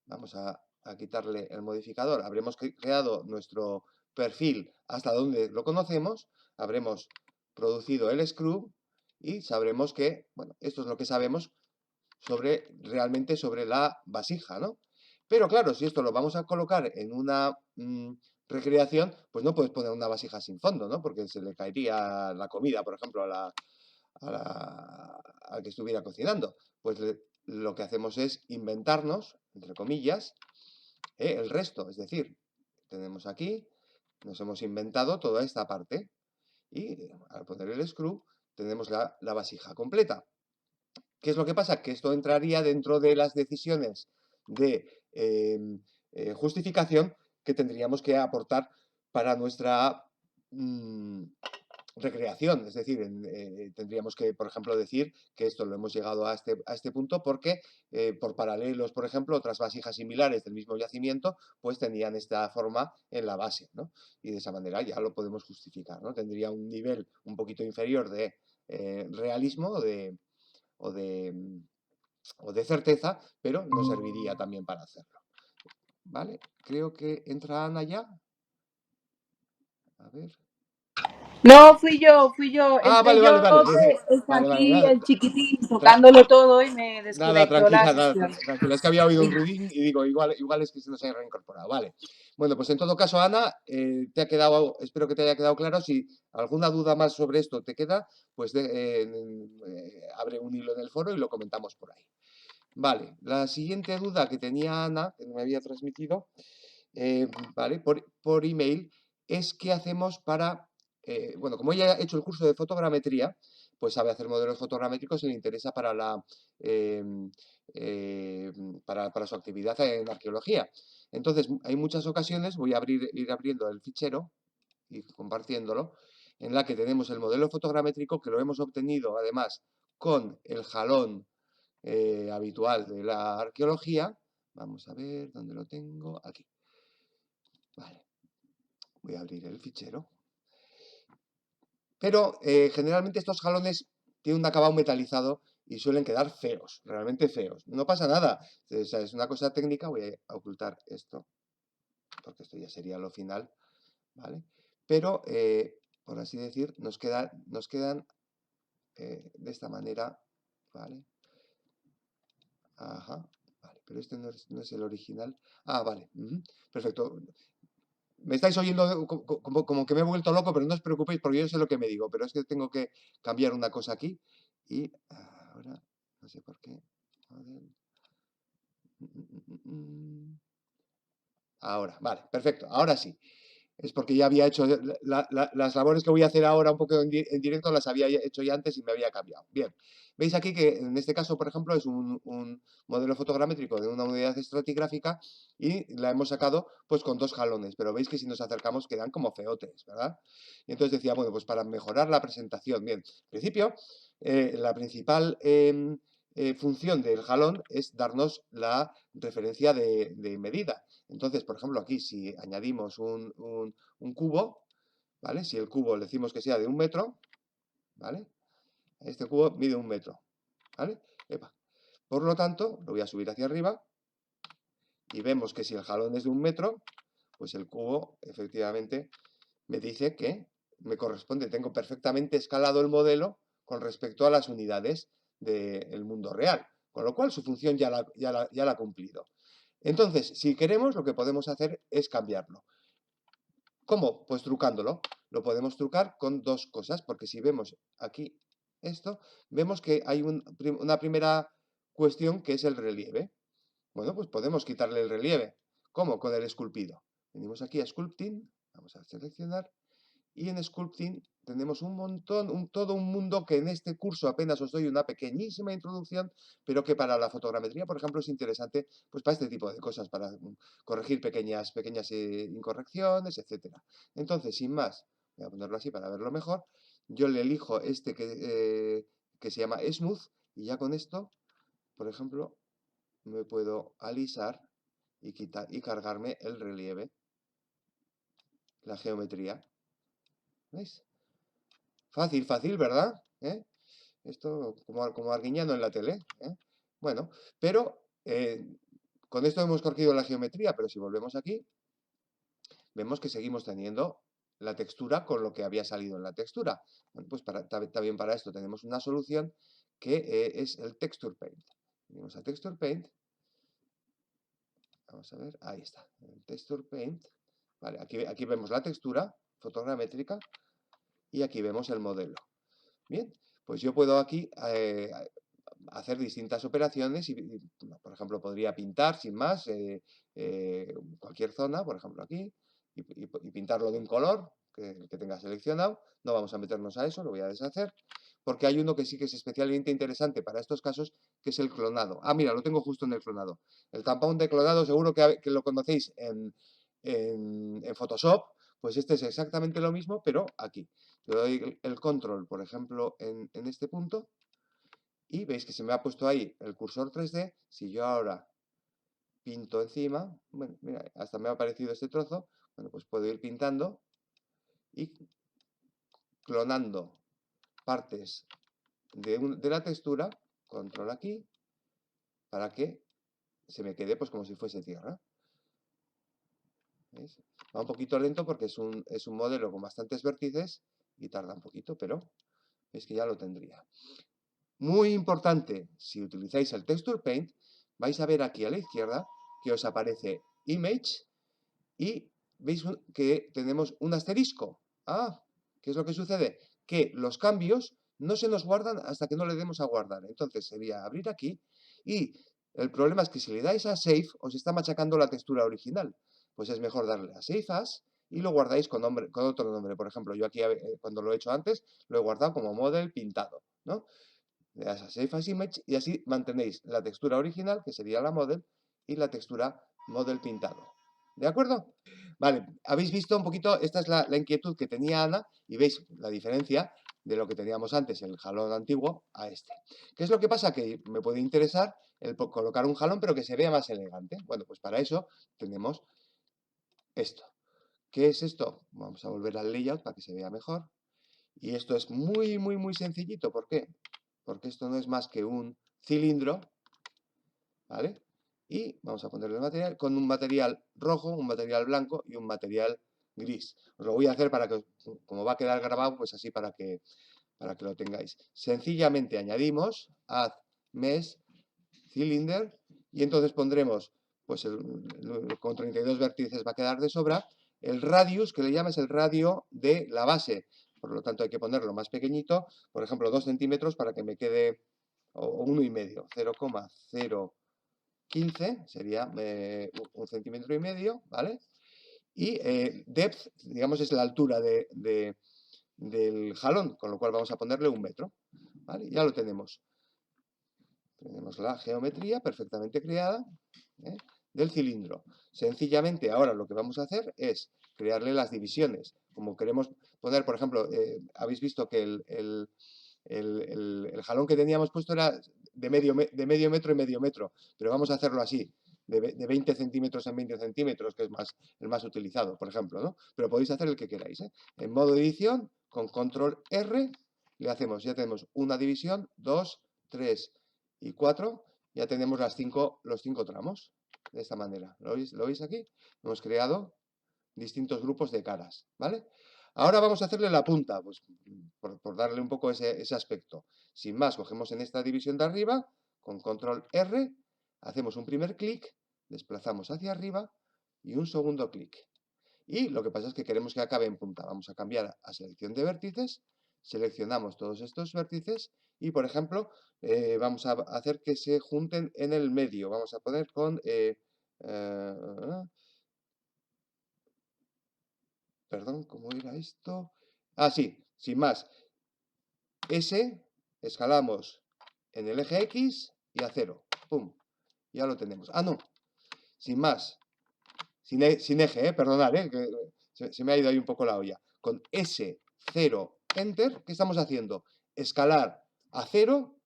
[SPEAKER 1] vamos a quitarle el modificador, habremos creado nuestro perfil hasta donde lo conocemos, habremos producido el screw y sabremos que, bueno, esto es lo que sabemos realmente sobre la vasija, ¿no? Pero claro, si esto lo vamos a colocar en una recreación, pues no puedes poner una vasija sin fondo, ¿no? Porque se le caería la comida, por ejemplo, al que estuviera cocinando. Pues lo que hacemos es inventarnos, entre comillas, el resto. Es decir, tenemos aquí, nos hemos inventado toda esta parte y al poner el screw tenemos la vasija completa. ¿Qué es lo que pasa? Que esto entraría dentro de las decisiones de justificación que tendríamos que aportar para nuestra recreación. Es decir, tendríamos que, por ejemplo, decir que esto lo hemos llegado a este punto porque, por paralelos, por ejemplo, otras vasijas similares del mismo yacimiento, pues tenían esta forma en la base, ¿no? Y de esa manera ya lo podemos justificar, ¿no? Tendría un nivel un poquito inferior de realismo o de certeza, pero nos serviría también para hacerlo. ¿Vale? Creo que entra Ana ya. A ver.
[SPEAKER 3] No, fui yo.
[SPEAKER 1] Vale,
[SPEAKER 3] Entre
[SPEAKER 1] vale,
[SPEAKER 3] yo
[SPEAKER 1] vale.
[SPEAKER 3] que está
[SPEAKER 1] Vale,
[SPEAKER 3] aquí
[SPEAKER 1] nada.
[SPEAKER 3] el chiquitín tocándolo todo y me
[SPEAKER 1] Nada,
[SPEAKER 3] desconectó la
[SPEAKER 1] tranquila,
[SPEAKER 3] sesión.
[SPEAKER 1] tranquila. Es que había oído un ruidín y digo, igual es que se nos haya reincorporado. Vale. Bueno, pues en todo caso, Ana, te ha quedado, espero que te haya quedado claro. Si alguna duda más sobre esto te queda, pues abre un hilo en el foro y lo comentamos por ahí. Vale, la siguiente duda que tenía Ana, que me había transmitido, ¿vale? Por email, es qué hacemos para, bueno, como ella ha hecho el curso de fotogrametría, pues sabe hacer modelos fotogramétricos y le interesa para para su actividad en arqueología. Entonces, hay muchas ocasiones, voy a ir abriendo el fichero y compartiéndolo, en la que tenemos el modelo fotogramétrico que lo hemos obtenido además con el jalón habitual de la arqueología. Vamos a ver dónde lo tengo. Aquí. Vale. Voy a abrir el fichero. Pero generalmente estos jalones tienen un acabado metalizado y suelen quedar feos, realmente feos. No pasa nada. O sea, es una cosa técnica. Voy a ocultar esto, porque esto ya sería lo final. ¿Vale? Pero, por así decir, nos quedan de esta manera. ¿Vale? Ajá. Vale, pero este no es el original. Ah, vale. Perfecto. Me estáis oyendo como que me he vuelto loco, pero no os preocupéis porque yo sé lo que me digo, pero es que tengo que cambiar una cosa aquí y ahora, no sé por qué. Ahora, vale, perfecto, ahora sí. Es porque ya había hecho las labores que voy a hacer ahora un poco en directo, las había hecho ya antes y me había cambiado. Bien, veis aquí que en este caso, por ejemplo, es un modelo fotogramétrico de una unidad estratigráfica y la hemos sacado pues con 2 jalones, pero veis que si nos acercamos quedan como feotes, ¿verdad? Y entonces decía, bueno, pues para mejorar la presentación, bien, en principio, la principal función del jalón es darnos la referencia de medida. Entonces, por ejemplo, aquí si añadimos un cubo, ¿vale? Si el cubo le decimos que sea de 1 metro, ¿vale? Este cubo mide 1 metro, ¿vale? Epa. Por lo tanto, lo voy a subir hacia arriba y vemos que si el jalón es de 1 metro, pues el cubo efectivamente me dice que me corresponde, tengo perfectamente escalado el modelo con respecto a las unidades del mundo real, con lo cual su función ya la ha cumplido. Entonces, si queremos, lo que podemos hacer es cambiarlo. ¿Cómo? Pues trucándolo. Lo podemos trucar con 2 cosas, porque si vemos aquí esto, vemos que hay una primera cuestión que es el relieve. Bueno, pues podemos quitarle el relieve. ¿Cómo? Con el esculpido. Venimos aquí a Sculpting, vamos a seleccionar, y en Sculpting tenemos un montón, todo un mundo que en este curso apenas os doy una pequeñísima introducción, pero que para la fotogrametría, por ejemplo, es interesante pues para este tipo de cosas, para corregir pequeñas incorrecciones, etcétera. Entonces, sin más, voy a ponerlo así para verlo mejor, yo le elijo este que se llama Smooth, y ya con esto, por ejemplo, me puedo alisar y quitar y cargarme el relieve, la geometría. ¿Veis? Fácil, fácil, ¿verdad? Esto como Arguiñano en la tele. Bueno, pero con esto hemos corregido la geometría, pero si volvemos aquí, vemos que seguimos teniendo la textura con lo que había salido en la textura. Bueno, pues también para esto tenemos una solución que es el Texture Paint. Venimos a Texture Paint. Vamos a ver, ahí está, el Texture Paint. Vale, aquí vemos la textura fotogramétrica y aquí vemos el modelo. Bien, pues yo puedo aquí hacer distintas operaciones y, por ejemplo, podría pintar sin más cualquier zona, por ejemplo aquí, y pintarlo de un color que tenga seleccionado. No vamos a meternos a eso, lo voy a deshacer, porque hay uno que sí que es especialmente interesante para estos casos, que es el clonado. Ah, mira, lo tengo justo en el clonado. El tampón de clonado seguro que lo conocéis en Photoshop, pues este es exactamente lo mismo, pero aquí. Le doy el control, por ejemplo, en este punto, y veis que se me ha puesto ahí el cursor 3D. Si yo ahora pinto encima, bueno, mira, hasta me ha aparecido este trozo, bueno, pues puedo ir pintando y clonando partes de la textura, control aquí, para que se me quede pues como si fuese tierra. ¿Veis? Va un poquito lento porque es un modelo con bastantes vértices y tarda un poquito, pero veis que ya lo tendría. Muy importante, si utilizáis el Texture Paint, vais a ver aquí a la izquierda que os aparece Image y veis que tenemos un asterisco. Ah, ¿qué es lo que sucede? Que los cambios no se nos guardan hasta que no le demos a guardar. Entonces sería abrir aquí y el problema es que si le dais a Save os está machacando la textura original. Pues es mejor darle a Save As y lo guardáis con otro nombre. Por ejemplo, yo aquí cuando lo he hecho antes lo he guardado como Model Pintado, ¿no? Le das a Save as Image y así mantenéis la textura original, que sería la model, y la textura model pintado. ¿De acuerdo? Vale, habéis visto un poquito, esta es la inquietud que tenía Ana, y veis la diferencia de lo que teníamos antes, el jalón antiguo, a este. ¿Qué es lo que pasa? Que me puede interesar el colocar un jalón, pero que se vea más elegante. Bueno, pues para eso tenemos esto. ¿Qué es esto? Vamos a volver al layout para que se vea mejor. Y esto es muy, muy, muy sencillito. ¿Por qué? Porque esto no es más que un cilindro, ¿vale? Y vamos a ponerle el material con un material rojo, un material blanco y un material gris. Os lo voy a hacer para que, como va a quedar grabado, pues así para que lo tengáis. Sencillamente añadimos add mesh cylinder y entonces pondremos, pues con 32 vértices va a quedar de sobra. El radius, que le llamas el radio de la base, por lo tanto hay que ponerlo más pequeñito, por ejemplo 2 centímetros para que me quede, o 1,5, 0,015 sería 1,5 centímetros, ¿vale? Y depth, digamos, es la altura del jalón, con lo cual vamos a ponerle 1 metro, ¿vale? Ya lo tenemos. Tenemos la geometría perfectamente creada, ¿eh?, del cilindro. Sencillamente ahora lo que vamos a hacer es crearle las divisiones. Como queremos poner, por ejemplo, habéis visto que el jalón que teníamos puesto era de medio metro y medio metro, pero vamos a hacerlo así, de 20 centímetros en 20 centímetros, que es el más utilizado, por ejemplo, ¿no? Pero podéis hacer el que queráis, ¿eh? En modo edición, con control R, le hacemos, ya tenemos una división, 2, 3 y 4, ya tenemos los 5 tramos, de esta manera. ¿Lo veis aquí? Hemos creado distintos grupos de caras, ¿vale? Ahora vamos a hacerle la punta, pues por darle un poco ese aspecto. Sin más, cogemos en esta división de arriba, con control R, hacemos un primer clic, desplazamos hacia arriba y un segundo clic. Y lo que pasa es que queremos que acabe en punta. Vamos a cambiar a selección de vértices, seleccionamos todos estos vértices y, por ejemplo, vamos a hacer que se junten en el medio. Vamos a poner con... perdón, ¿cómo era esto? Ah, sí, sin más. S, escalamos en el eje X y a 0. ¡Pum! Ya lo tenemos. Ah, no. Sin más. Sin eje, perdonad, que se me ha ido ahí un poco la olla. Con S, 0, Enter, ¿qué estamos haciendo? Escalar a 0,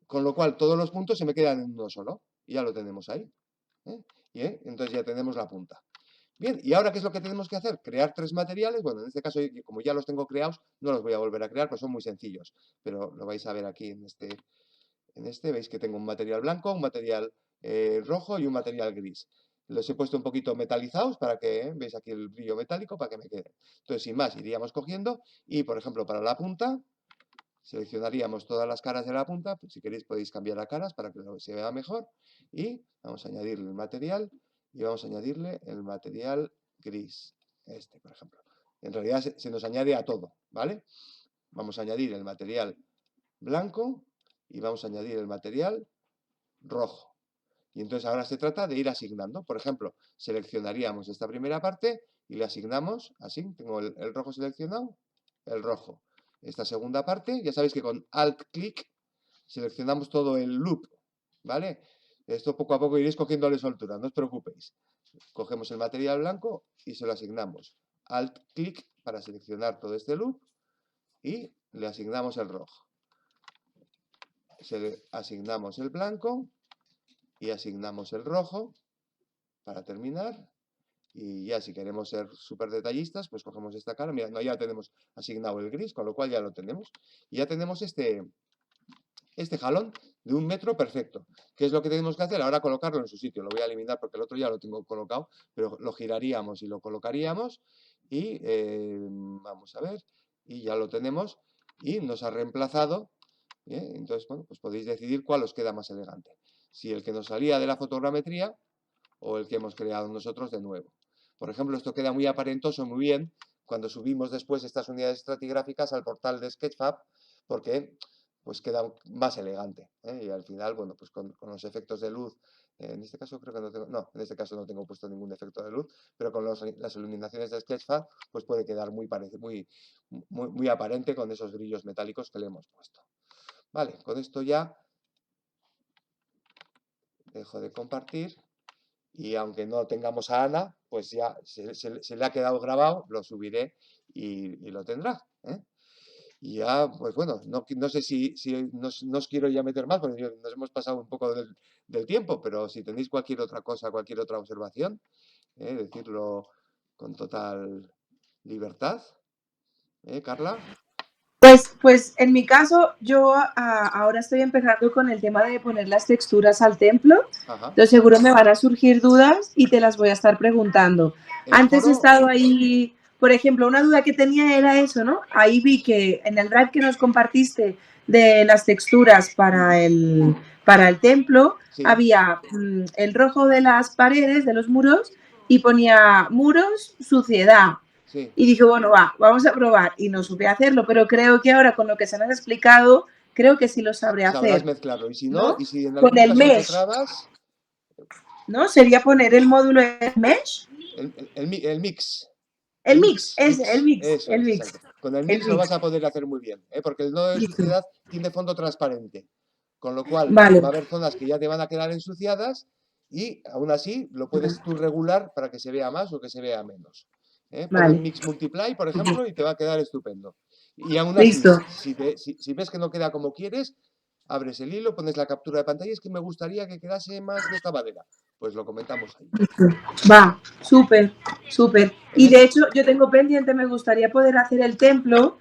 [SPEAKER 1] con lo cual todos los puntos se me quedan en uno solo. Y ya lo tenemos ahí. Entonces ya tenemos la punta. Bien, ¿y ahora qué es lo que tenemos que hacer? Crear 3 materiales. Bueno, en este caso, como ya los tengo creados, no los voy a volver a crear, pues son muy sencillos. Pero lo vais a ver aquí en este. Veis que tengo un material blanco, un material rojo y un material gris. Los he puesto un poquito metalizados para que, veis aquí el brillo metálico, para que me queden. Entonces, sin más, iríamos cogiendo y, por ejemplo, para la punta, seleccionaríamos todas las caras de la punta. Si queréis podéis cambiar a caras para que se vea mejor. Y vamos a añadirle el material. Y vamos a añadirle el material gris. Este, por ejemplo. En realidad se nos añade a todo, ¿vale? Vamos a añadir el material blanco y vamos a añadir el material rojo. Y entonces ahora se trata de ir asignando. Por ejemplo, seleccionaríamos esta primera parte y le asignamos, así, tengo el rojo seleccionado, el rojo. Esta segunda parte, ya sabéis que con Alt-Click seleccionamos todo el loop, ¿vale? Esto poco a poco iréis cogiéndole soltura, no os preocupéis. Cogemos el material blanco y se lo asignamos. Alt-Click para seleccionar todo este loop y le asignamos el rojo. Le asignamos el blanco y asignamos el rojo para terminar. Y ya si queremos ser súper detallistas, pues cogemos esta cara. Mira, no, ya tenemos asignado el gris, con lo cual ya lo tenemos. Y ya tenemos este jalón de 1 metro perfecto. ¿Qué es lo que tenemos que hacer? Ahora colocarlo en su sitio. Lo voy a eliminar porque el otro ya lo tengo colocado, pero lo giraríamos y lo colocaríamos. Y vamos a ver. Y ya lo tenemos. Y nos ha reemplazado. Entonces, bueno, pues podéis decidir cuál os queda más elegante. Si el que nos salía de la fotogrametría o el que hemos creado nosotros de nuevo. Por ejemplo, esto queda muy aparentoso, muy bien, cuando subimos después estas unidades estratigráficas al portal de Sketchfab, porque pues queda más elegante. Y al final, bueno, pues con los efectos de luz, en este caso creo que no tengo, no, en este caso no tengo puesto ningún efecto de luz, pero con las iluminaciones de Sketchfab, pues puede quedar muy aparente con esos brillos metálicos que le hemos puesto. Vale, con esto ya dejo de compartir. Y aunque no tengamos a Ana, pues ya se le ha quedado grabado, lo subiré y lo tendrá. Y ya, pues bueno, no sé si no os quiero ya meter más, porque nos hemos pasado un poco del tiempo, pero si tenéis cualquier otra cosa, cualquier otra observación, decirlo con total libertad. Carla.
[SPEAKER 3] Pues en mi caso, yo ahora estoy empezando con el tema de poner las texturas al templo.
[SPEAKER 1] Ajá.
[SPEAKER 3] Entonces seguro me van a surgir dudas y te las voy a estar preguntando. Antes he estado ahí, por ejemplo, una duda que tenía era eso, ¿no? Ahí vi que en el drive que nos compartiste de las texturas para el templo,
[SPEAKER 1] Sí.
[SPEAKER 3] había el rojo de las paredes, de los muros, y ponía muros, suciedad.
[SPEAKER 1] Sí.
[SPEAKER 3] Y dije, bueno, vamos a probar. Y no supe hacerlo, pero creo que ahora con lo que se me has explicado, creo que sí lo sabré hacer.
[SPEAKER 1] Sabrás mezclarlo. Y si no, y si en
[SPEAKER 3] con
[SPEAKER 1] algún
[SPEAKER 3] el
[SPEAKER 1] caso
[SPEAKER 3] mesh,
[SPEAKER 1] te trabas,
[SPEAKER 3] ¿no? Sería poner el módulo de mesh.
[SPEAKER 1] El mix.
[SPEAKER 3] El mix, el mix.
[SPEAKER 1] Eso
[SPEAKER 3] el
[SPEAKER 1] es,
[SPEAKER 3] mix.
[SPEAKER 1] exacto. Con el mix lo vas a poder hacer muy bien, porque el nodo de
[SPEAKER 3] Listo.
[SPEAKER 1] suciedad tiene fondo transparente. Con lo cual
[SPEAKER 3] Vale.
[SPEAKER 1] va a haber zonas que ya te van a quedar ensuciadas y aún así lo puedes tú regular para que se vea más o que se vea menos. Pon el mix multiply, por ejemplo, y te va a quedar estupendo. Y aún así, si ves que no queda como quieres, abres el hilo, pones la captura de pantalla, es que me gustaría que quedase más de esta manera. Pues lo comentamos ahí.
[SPEAKER 3] Va, súper, súper. Y de hecho, yo tengo pendiente, me gustaría poder hacer el templo,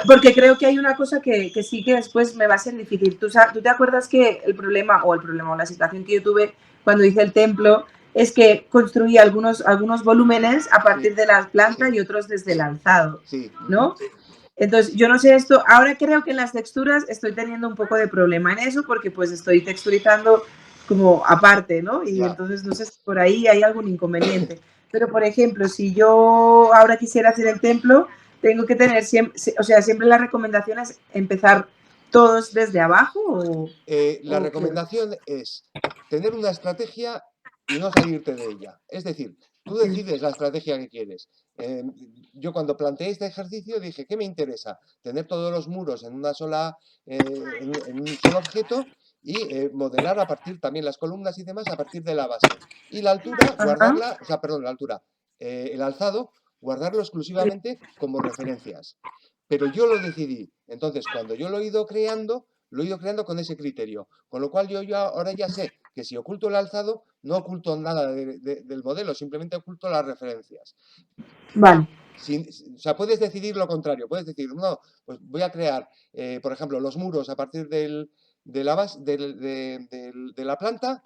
[SPEAKER 3] porque creo que hay una cosa que sí que después me va a ser difícil. ¿Tú te acuerdas que el problema o la situación que yo tuve cuando hice el templo es que construí algunos volúmenes a partir de la planta y otros desde el alzado, ¿no? Entonces, yo no sé esto, ahora creo que en las texturas estoy teniendo un poco de problema en eso porque pues estoy texturizando como aparte, ¿no? Y entonces no sé si por ahí hay algún inconveniente. Pero, por ejemplo, si yo ahora quisiera hacer el templo, tengo que tener siempre, o sea, siempre la recomendación es empezar todos desde abajo o...
[SPEAKER 1] La recomendación es tener una estrategia y no salirte de ella. Es decir, tú decides la estrategia que quieres. Yo cuando planteé este ejercicio dije, ¿qué me interesa? Tener todos los muros en una sola, en un solo objeto y modelar a partir también las columnas y demás a partir de la base. Y la altura, guardarla, o sea, perdón, la altura, el alzado, guardarlo exclusivamente como referencias. Pero yo lo decidí. Entonces, cuando yo lo he ido creando con ese criterio. Con lo cual yo ahora ya sé que si oculto el alzado, no oculto nada del modelo, simplemente oculto las referencias.
[SPEAKER 3] Vale.
[SPEAKER 1] O sea, puedes decidir lo contrario. Puedes decir, no, pues voy a crear, por ejemplo, los muros a partir de la base, de la planta,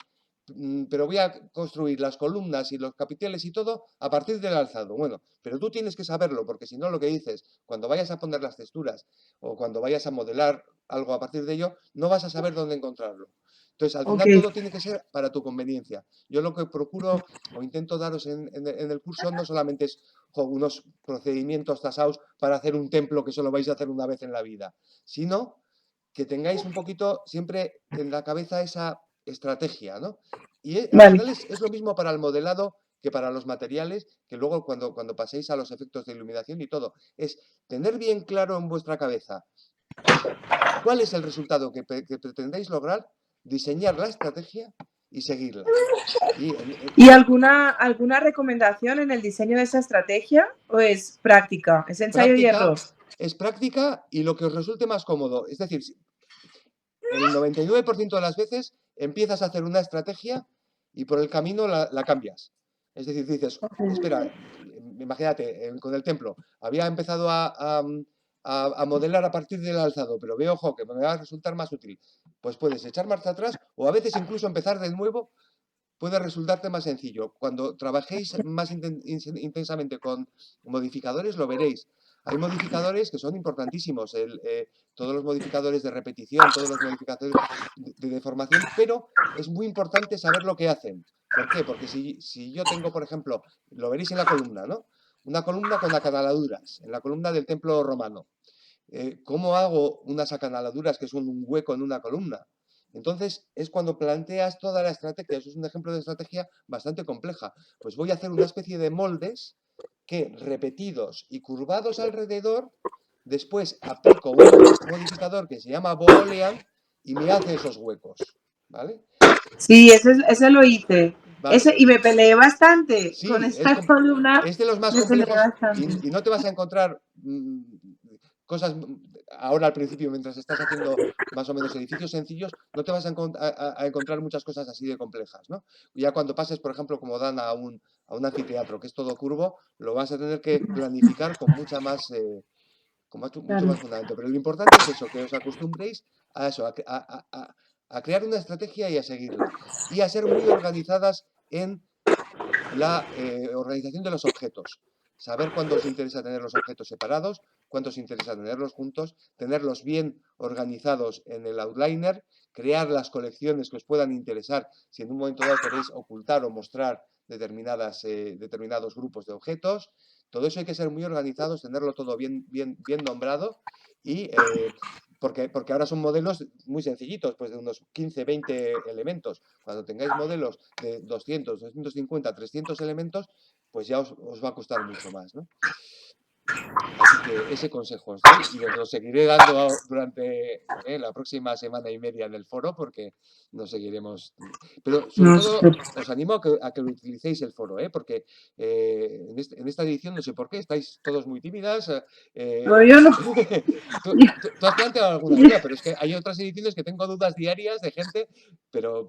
[SPEAKER 1] pero voy a construir las columnas y los capiteles y todo a partir del alzado. Bueno, pero tú tienes que saberlo, porque si no, lo que dices, cuando vayas a poner las texturas o cuando vayas a modelar algo a partir de ello, no vas a saber dónde encontrarlo. Entonces, al final todo tiene que ser para tu conveniencia. Yo lo que procuro o intento daros en el curso no solamente es unos procedimientos tasados para hacer un templo que solo vais a hacer una vez en la vida, sino que tengáis un poquito siempre en la cabeza esa estrategia, ¿no? Y al final es lo mismo para el modelado que para los materiales, que luego cuando paséis a los efectos de iluminación y todo, es tener bien claro en vuestra cabeza cuál es el resultado que pretendéis lograr, diseñar la estrategia y seguirla.
[SPEAKER 3] ¿Y alguna recomendación en el diseño de esa estrategia o es práctica? ¿Es ensayo y error?
[SPEAKER 1] Es práctica y lo que os resulte más cómodo. Es decir, el 99% de las veces empiezas a hacer una estrategia y por el camino la cambias. Es decir, dices, espera, imagínate, con el templo, había empezado a modelar a partir del alzado, pero veo, ojo, que me va a resultar más útil. Pues puedes echar marcha atrás o a veces incluso empezar de nuevo puede resultarte más sencillo. Cuando trabajéis más intensamente con modificadores, lo veréis. Hay modificadores que son importantísimos, todos los modificadores de repetición, todos los modificadores de deformación, pero es muy importante saber lo que hacen. ¿Por qué? Porque si yo tengo, por ejemplo, lo veréis en la columna, ¿no? Una columna con acanaladuras, en la columna del templo romano. ¿Cómo hago unas acanaladuras que son un hueco en una columna? Entonces es cuando planteas toda la estrategia. Eso es un ejemplo de estrategia bastante compleja. Pues voy a hacer una especie de moldes que, repetidos y curvados alrededor, después aplico un modificador que se llama Boolean y me hace esos huecos. ¿Vale?
[SPEAKER 3] Sí, ese lo hice. Vale. Y me peleé bastante con esta columna.
[SPEAKER 1] Es de los más complejos y no te vas a encontrar cosas, ahora al principio, mientras estás haciendo más o menos edificios sencillos, no te vas a encontrar muchas cosas así de complejas, ¿no? Ya cuando pases, por ejemplo, como dan a un anfiteatro, que es todo curvo, lo vas a tener que planificar con mucha más... mucho
[SPEAKER 3] Claro.
[SPEAKER 1] más fundamento. Pero lo importante es eso, que os acostumbréis a eso, a crear una estrategia y a seguirla. Y a ser muy organizadas en la organización de los objetos. Saber cuándo os interesa tener los objetos separados, cuándo os interesa tenerlos juntos, tenerlos bien organizados en el outliner, crear las colecciones que os puedan interesar si en un momento dado queréis ocultar o mostrar determinados grupos de objetos. Todo eso hay que ser muy organizados, tenerlo todo bien nombrado y porque ahora son modelos muy sencillitos, pues de unos 15, 20 elementos. Cuando tengáis modelos de 200, 250, 300 elementos, pues ya os va a costar mucho más, ¿no? Así que ese consejo os doy y os lo seguiré dando durante la próxima semana y media en el foro porque nos seguiremos. Pero sobre
[SPEAKER 3] No,
[SPEAKER 1] todo os animo a que lo utilicéis el foro, porque en esta edición no sé por qué, estáis todos muy tímidas.
[SPEAKER 3] no, yo no.
[SPEAKER 1] Tú has planteado alguna duda, pero es que hay otras ediciones que tengo dudas diarias de gente, pero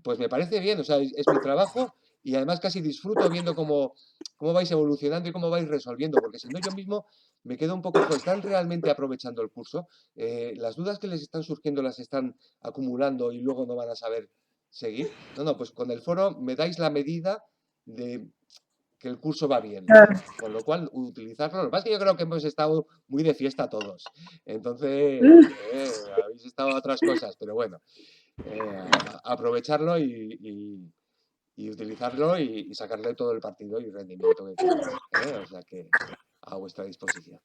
[SPEAKER 1] pues me parece bien, o sea, es mi trabajo y además casi disfruto viendo cómo vais evolucionando y cómo vais resolviendo, porque si no yo mismo me quedo un poco, ¿están realmente aprovechando el curso? Las dudas que les están surgiendo las están acumulando y luego no van a saber seguir. No, pues con el foro me dais la medida de que el curso va bien, ¿no?
[SPEAKER 3] Claro.
[SPEAKER 1] Con lo cual, utilizarlo. Lo que pasa es que yo creo que hemos estado muy de fiesta todos. Entonces, habéis estado a otras cosas, pero bueno, aprovecharlo y utilizarlo y sacarle todo el partido y rendimiento que queráis. O sea que a vuestra disposición.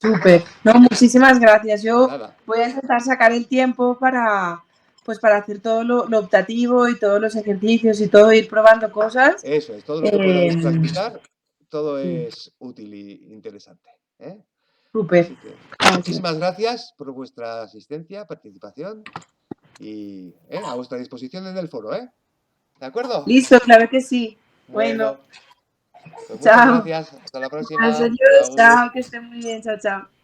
[SPEAKER 3] Súper. No, muchísimas gracias. Yo
[SPEAKER 1] Nada.
[SPEAKER 3] voy a intentar sacar el tiempo para hacer todo lo optativo y todos los ejercicios y todo, ir probando cosas.
[SPEAKER 1] Eso es, todo lo que podáis practicar, todo es útil e interesante.
[SPEAKER 3] Súper.
[SPEAKER 1] Así que muchísimas gracias por vuestra asistencia, participación y a vuestra disposición en el foro, ¿De acuerdo?
[SPEAKER 3] Listo, claro que sí. Bueno,
[SPEAKER 1] Bueno, pues muchas
[SPEAKER 3] chao.
[SPEAKER 1] gracias. Hasta la próxima.
[SPEAKER 3] Adiós,
[SPEAKER 1] Agur.
[SPEAKER 3] chao, que estén muy bien, chao, chao.